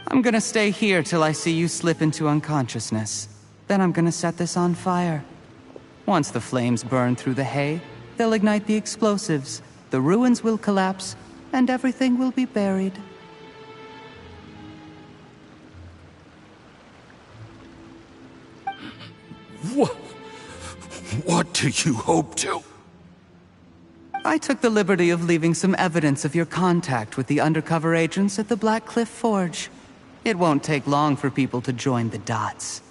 I'm gonna stay here till I see you slip into unconsciousness. Then I'm gonna set this on fire. Once the flames burn through the hay, they'll ignite the explosives, the ruins will collapse, and everything will be buried. What do you hope to? I took the liberty of leaving some evidence of your contact with the undercover agents at the Black Cliff Forge. It won't take long for people to join the dots.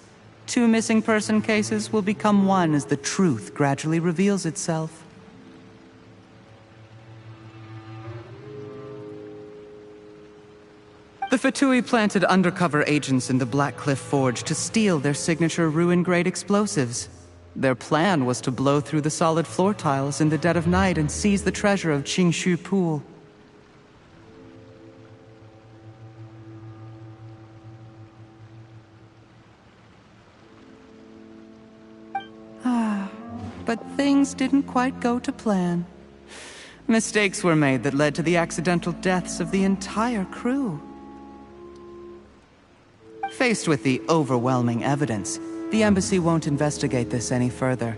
2 missing person cases will become one as the truth gradually reveals itself. The Fatui planted undercover agents in the Black Cliff Forge to steal their signature ruin-grade explosives. Their plan was to blow through the solid floor tiles in the dead of night and seize the treasure of Qingshu Pool. But things didn't quite go to plan. Mistakes were made that led to the accidental deaths of the entire crew. Faced with the overwhelming evidence, the embassy won't investigate this any further.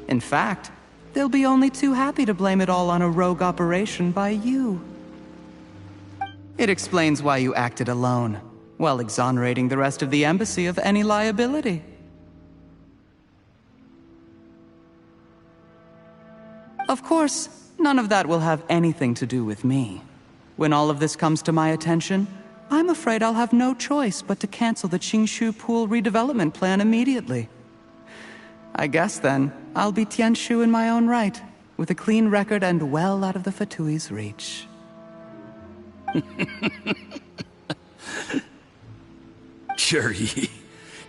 In fact, they'll be only too happy to blame it all on a rogue operation by you. It explains why you acted alone, while exonerating the rest of the embassy of any liability. Of course, none of that will have anything to do with me. When all of this comes to my attention, I'm afraid I'll have no choice but to cancel the Qingshu Pool redevelopment plan immediately. I guess then, I'll be Tianshu in my own right, with a clean record and well out of the Fatui's reach. Juri,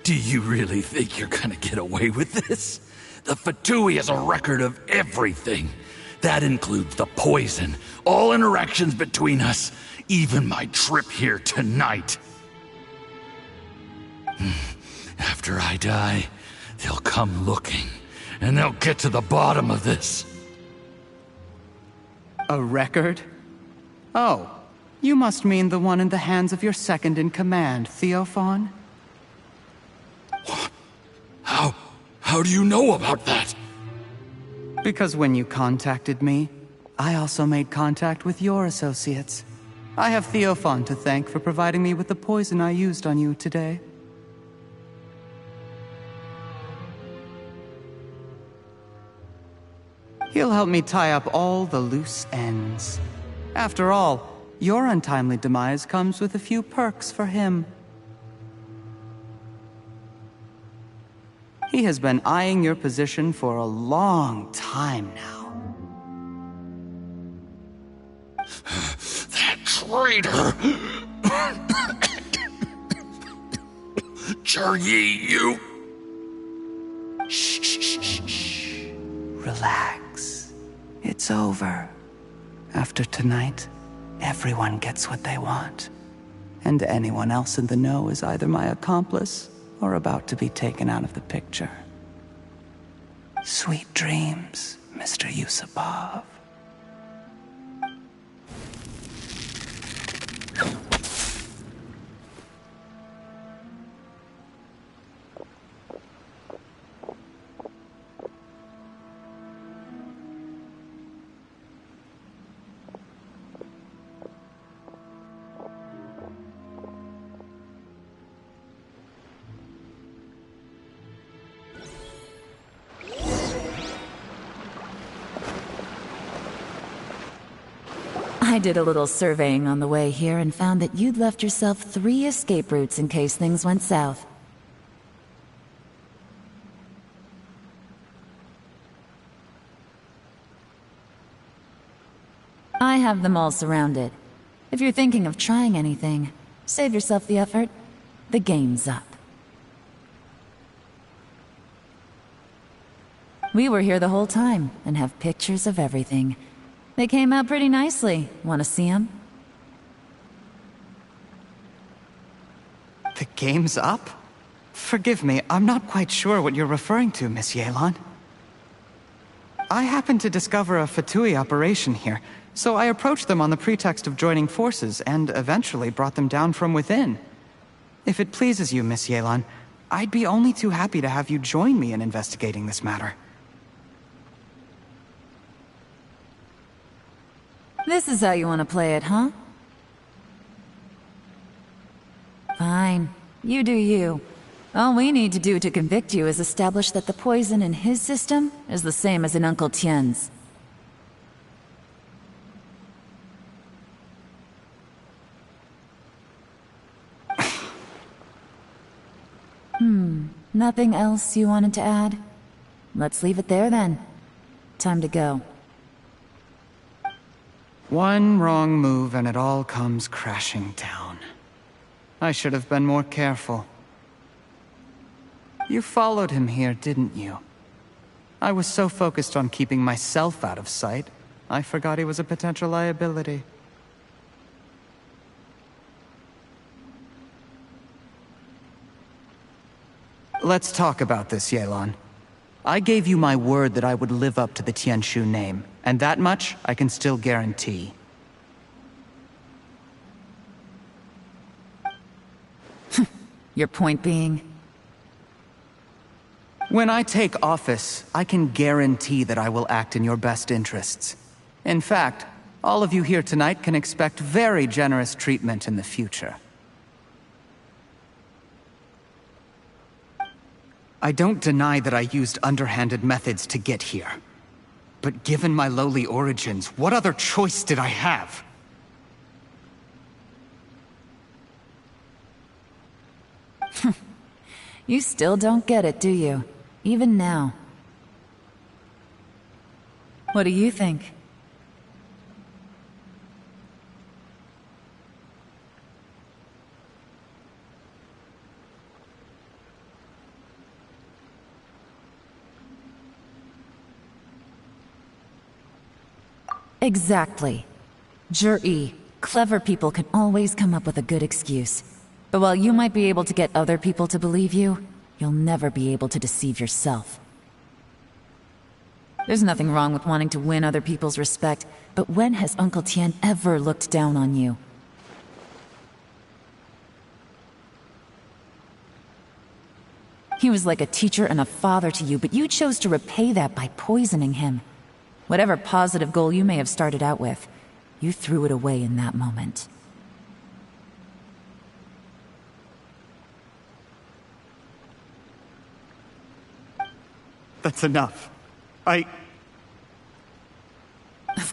do you really think you're gonna get away with this? The Fatui has a record of everything. That includes the poison, all interactions between us, even my trip here tonight. After I die, they'll come looking, and they'll get to the bottom of this. A record? Oh, you must mean the one in the hands of your second-in-command, Theophan? How do you know about that? Because when you contacted me, I also made contact with your associates. I have Theophan to thank for providing me with the poison I used on you today. He'll help me tie up all the loose ends. After all, your untimely demise comes with a few perks for him. He has been eyeing your position for a long time now. That traitor! Juri, you... Shh. Relax. It's over. After tonight, everyone gets what they want. And anyone else in the know is either my accomplice or about to be taken out of the picture. Sweet dreams, Mr. Yusupov. I did a little surveying on the way here and found that you'd left yourself 3 escape routes in case things went south. I have them all surrounded. If you're thinking of trying anything, save yourself the effort. The game's up. We were here the whole time and have pictures of everything. They came out pretty nicely. Want to see them? The game's up? Forgive me, I'm not quite sure what you're referring to, Miss Yelan. I happened to discover a Fatui operation here, so I approached them on the pretext of joining forces and eventually brought them down from within. If it pleases you, Miss Yelan, I'd be only too happy to have you join me in investigating this matter. This is how you want to play it, huh? Fine. You do you. All we need to do to convict you is establish that the poison in his system is the same as in Uncle Tien's. Nothing else you wanted to add? Let's leave it there then. Time to go. One wrong move and it all comes crashing down. I should have been more careful. You followed him here, didn't you? I was so focused on keeping myself out of sight, I forgot he was a potential liability. Let's talk about this, Yelan. I gave you my word that I would live up to the Tianshu name, and that much I can still guarantee. Your point being? When I take office, I can guarantee that I will act in your best interests. In fact, all of you here tonight can expect very generous treatment in the future. I don't deny that I used underhanded methods to get here. But given my lowly origins, what other choice did I have? You still don't get it, do you? Even now. What do you think? Exactly. Jur-E, clever people can always come up with a good excuse. But while you might be able to get other people to believe you, you'll never be able to deceive yourself. There's nothing wrong with wanting to win other people's respect, but when has Uncle Tian ever looked down on you? He was like a teacher and a father to you, but you chose to repay that by poisoning him. Whatever positive goal you may have started out with, you threw it away in that moment. That's enough. Of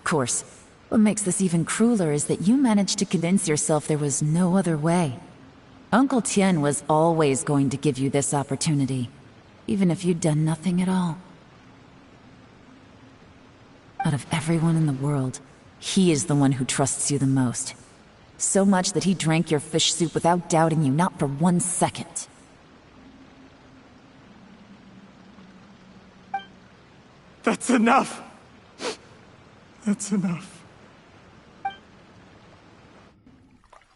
course. What makes this even crueler is that you managed to convince yourself there was no other way. Uncle Tian was always going to give you this opportunity, even if you'd done nothing at all. Out of everyone in the world, he is the one who trusts you the most. So much that he drank your fish soup without doubting you, not for 1 second. That's enough! That's enough.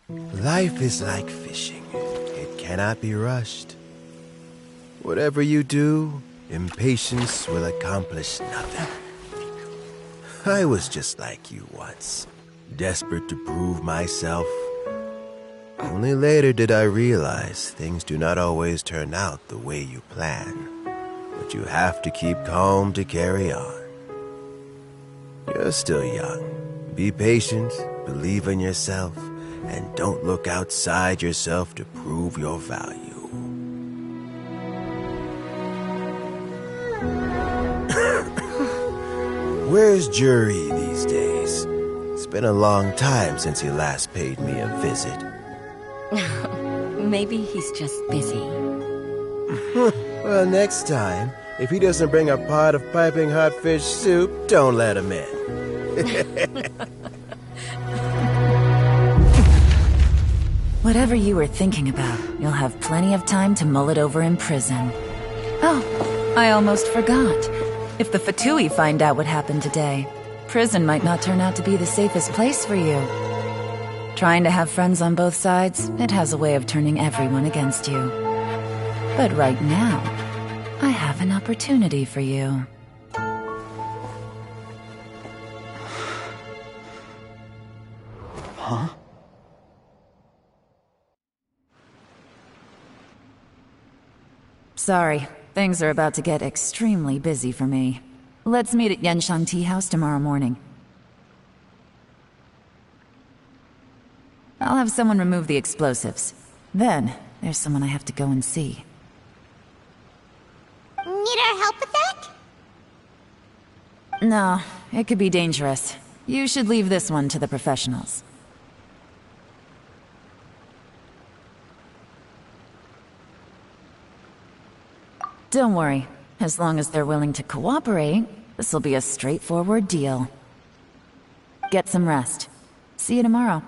Life is like fishing. It cannot be rushed. Whatever you do, impatience will accomplish nothing. I was just like you once, desperate to prove myself. Only later did I realize things do not always turn out the way you plan. But you have to keep calm to carry on. You're still young. Be patient, believe in yourself, and don't look outside yourself to prove your value. Where's Jur-E these days? It's been a long time since he last paid me a visit. Maybe he's just busy. Well, next time, if he doesn't bring a pot of piping hot fish soup, don't let him in. Whatever you were thinking about, you'll have plenty of time to mull it over in prison. Oh, I almost forgot. If the Fatui find out what happened today, prison might not turn out to be the safest place for you. Trying to have friends on both sides, it has a way of turning everyone against you. But right now, I have an opportunity for you. Huh? Sorry, things are about to get extremely busy for me. Let's meet at Yenshang Tea House tomorrow morning. I'll have someone remove the explosives. Then, there's someone I have to go and see. Need our help with that? No, it could be dangerous. You should leave this one to the professionals. Don't worry. As long as they're willing to cooperate, this'll be a straightforward deal. Get some rest. See you tomorrow.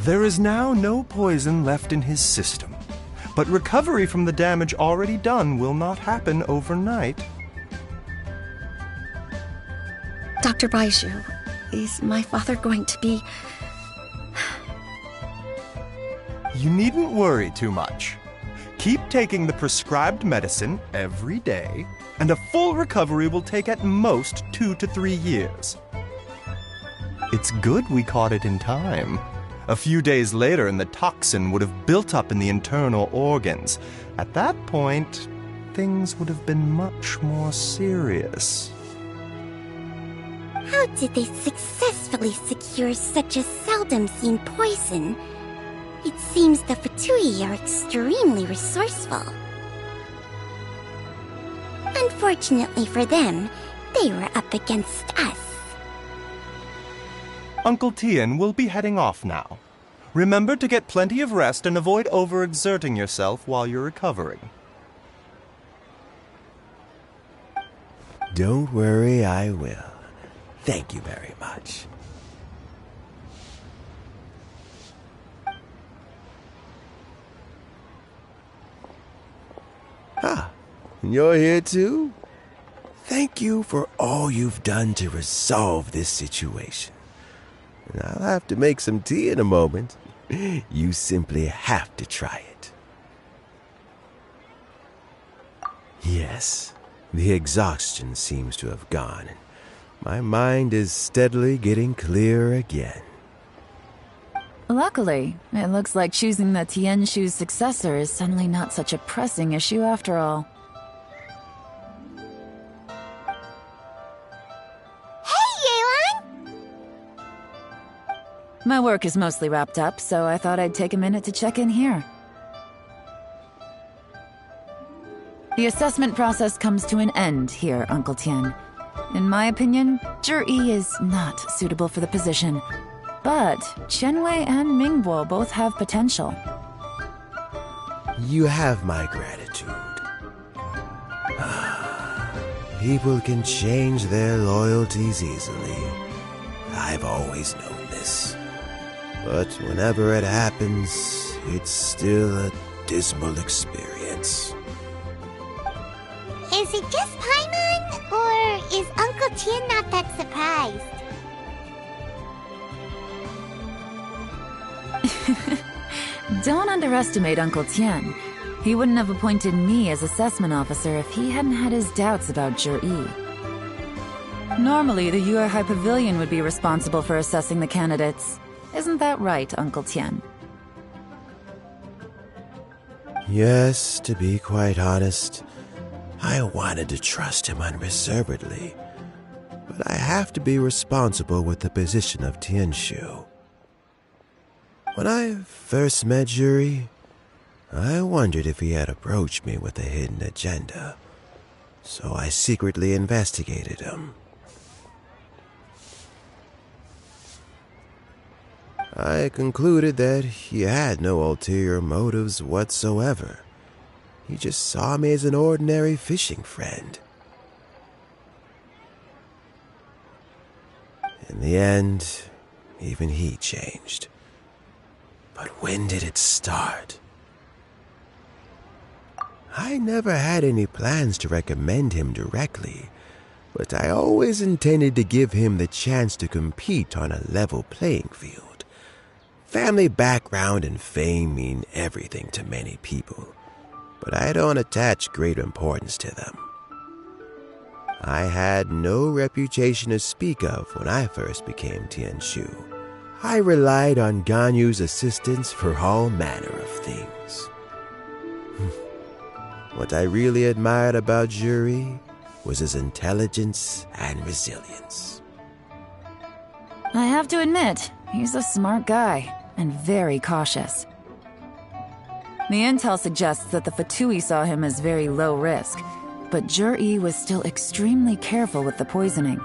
There is now no poison left in his system, but recovery from the damage already done will not happen overnight. Dr. Baishu, is my father going to be... You needn't worry too much. Keep taking the prescribed medicine every day, and a full recovery will take at most 2 to 3 years. It's good we caught it in time. A few days later, and the toxin would have built up in the internal organs. At that point, things would have been much more serious. How did they successfully secure such a seldom-seen poison? It seems the Fatui are extremely resourceful. Unfortunately for them, they were up against us. Uncle Tian will be heading off now. Remember to get plenty of rest and avoid overexerting yourself while you're recovering. Don't worry, I will. Thank you very much. Ah, you're here too? Thank you for all you've done to resolve this situation. I'll have to make some tea in a moment. You simply have to try it. Yes, the exhaustion seems to have gone, and my mind is steadily getting clearer again. Luckily, it looks like choosing the Tianshu's successor is suddenly not such a pressing issue after all. My work is mostly wrapped up, so I thought I'd take a minute to check in here. The assessment process comes to an end here, Uncle Tian. In my opinion, Zhi is not suitable for the position, but Qianwei and Mingbo both have potential. You have my gratitude. People can change their loyalties easily. I've always known this. But whenever it happens, it's still a dismal experience. Is it just Paimon, or is Uncle Tian not that surprised? Don't underestimate Uncle Tian. He wouldn't have appointed me as assessment officer if he hadn't had his doubts about Zhi. Normally, the Yuehai Pavilion would be responsible for assessing the candidates. Isn't that right, Uncle Tian? Yes, to be quite honest, I wanted to trust him unreservedly, but I have to be responsible with the position of Tianshu. When I first met Zhi, I wondered if he had approached me with a hidden agenda, so I secretly investigated him. I concluded that he had no ulterior motives whatsoever. He just saw me as an ordinary fishing friend. In the end, even he changed. But when did it start? I never had any plans to recommend him directly, but I always intended to give him the chance to compete on a level playing field. Family background and fame mean everything to many people, but I don't attach great importance to them. I had no reputation to speak of when I first became Tianshu. I relied on Ganyu's assistance for all manner of things. What I really admired about Juri was his intelligence and resilience. I have to admit, he's a smart guy, and very cautious. The intel suggests that the Fatui saw him as very low risk, but Juri was still extremely careful with the poisoning.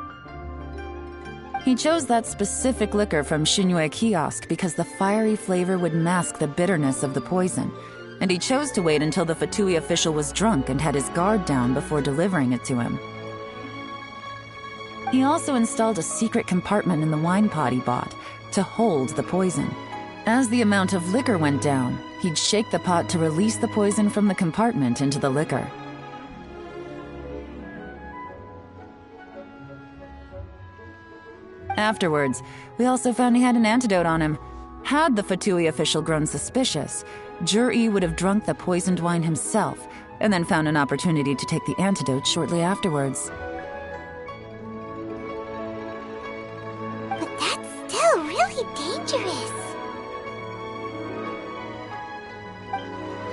He chose that specific liquor from Shinue Kiosk because the fiery flavor would mask the bitterness of the poison, and he chose to wait until the Fatui official was drunk and had his guard down before delivering it to him. He also installed a secret compartment in the wine pot he bought to hold the poison. As the amount of liquor went down, he'd shake the pot to release the poison from the compartment into the liquor. Afterwards, we also found he had an antidote on him. Had the Fatui official grown suspicious, Juri would have drunk the poisoned wine himself, and then found an opportunity to take the antidote shortly afterwards. But that's still really dangerous.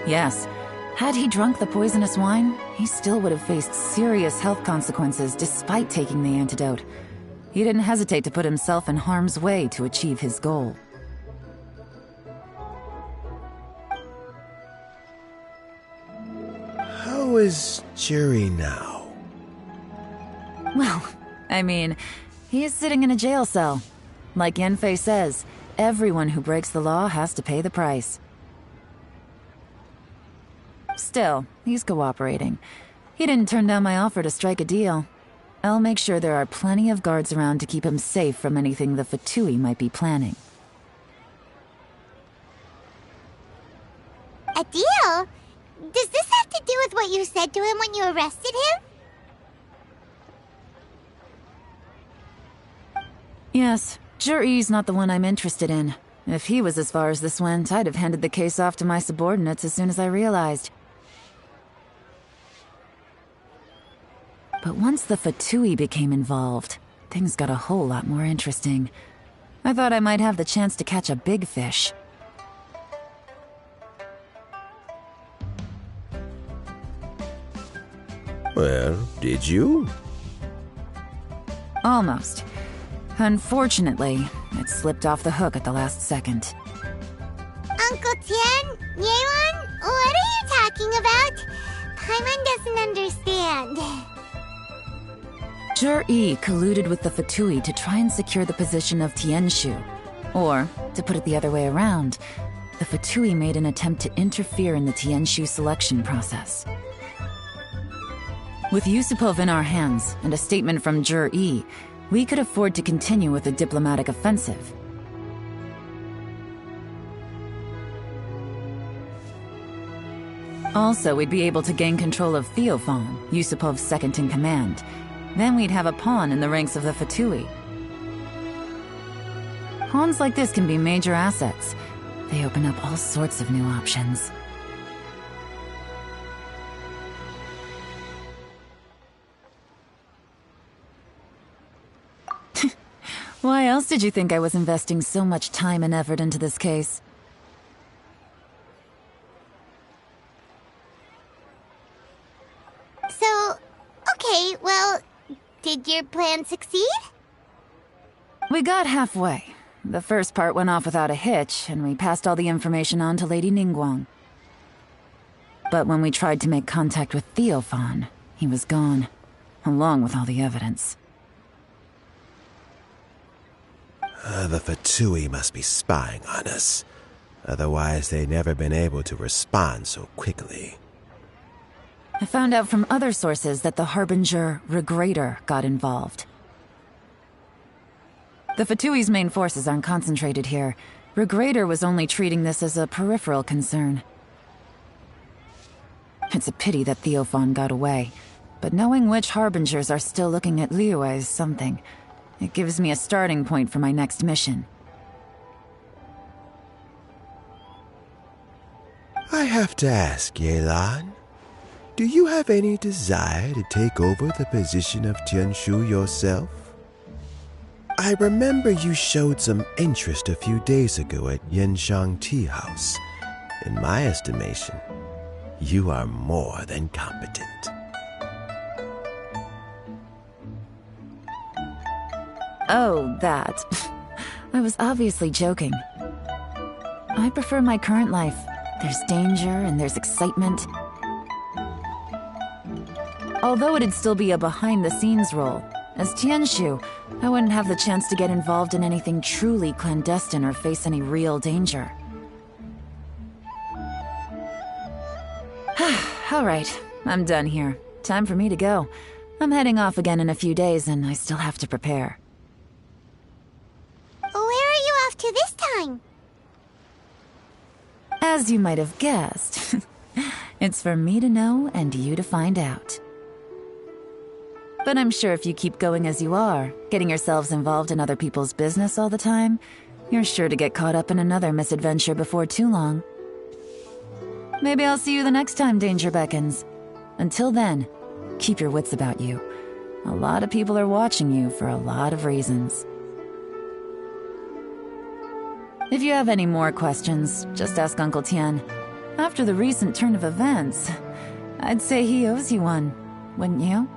Yes, had he drunk the poisonous wine, he still would have faced serious health consequences despite taking the antidote. He didn't hesitate to put himself in harm's way to achieve his goal. How is Juri now? Well, I mean, he's sitting in a jail cell. Like Yanfei says, everyone who breaks the law has to pay the price. Still, he's cooperating. He didn't turn down my offer to strike a deal. I'll make sure there are plenty of guards around to keep him safe from anything the Fatui might be planning. A deal? Does this have to do with what you said to him when you arrested him? Yes, Juri's not the one I'm interested in. If he was as far as this went, I'd have handed the case off to my subordinates as soon as I realized. But once the Fatui became involved, things got a whole lot more interesting. I thought I might have the chance to catch a big fish. Well, did you? Almost. Unfortunately, it slipped off the hook at the last second. Uncle Tian? Yeon? What are you talking about? Paimon doesn't understand. Jur-E colluded with the Fatui to try and secure the position of Tianshu. Or, to put it the other way around, the Fatui made an attempt to interfere in the Tianshu selection process. With Yusupov in our hands and a statement from Jur-E, we could afford to continue with a diplomatic offensive. Also, we'd be able to gain control of Theophan, Yusupov's second-in-command. Then we'd have a pawn in the ranks of the Fatui. Pawns like this can be major assets. They open up all sorts of new options. Why else did you think I was investing so much time and effort into this case? So, okay, well, did your plan succeed? We got halfway. The first part went off without a hitch, and we passed all the information on to Lady Ningguang. But when we tried to make contact with Theophan, he was gone, along with all the evidence. The Fatui must be spying on us. Otherwise, they'd never been able to respond so quickly. I found out from other sources that the Harbinger Regrator got involved. The Fatui's main forces aren't concentrated here. Regrator was only treating this as a peripheral concern. It's a pity that Theophan got away, but knowing which Harbingers are still looking at Liyue is something. It gives me a starting point for my next mission. I have to ask, Yelan, do you have any desire to take over the position of Tianshu yourself? I remember you showed some interest a few days ago at Yenshang Tea House. In my estimation, You are more than competent. Oh, that. I was obviously joking. I prefer my current life. There's danger and there's excitement. Although it'd still be a behind-the-scenes role, as Tianshu, I wouldn't have the chance to get involved in anything truly clandestine or face any real danger. All right, I'm done here. Time for me to go. I'm heading off again in a few days, and I still have to prepare. Where are you off to this time? As you might have guessed, it's for me to know and you to find out. But I'm sure if you keep going as you are, getting yourselves involved in other people's business all the time, you're sure to get caught up in another misadventure before too long. Maybe I'll see you the next time danger beckons. Until then, keep your wits about you. A lot of people are watching you for a lot of reasons. If you have any more questions, just ask Uncle Tian. After the recent turn of events, I'd say he owes you one, wouldn't you?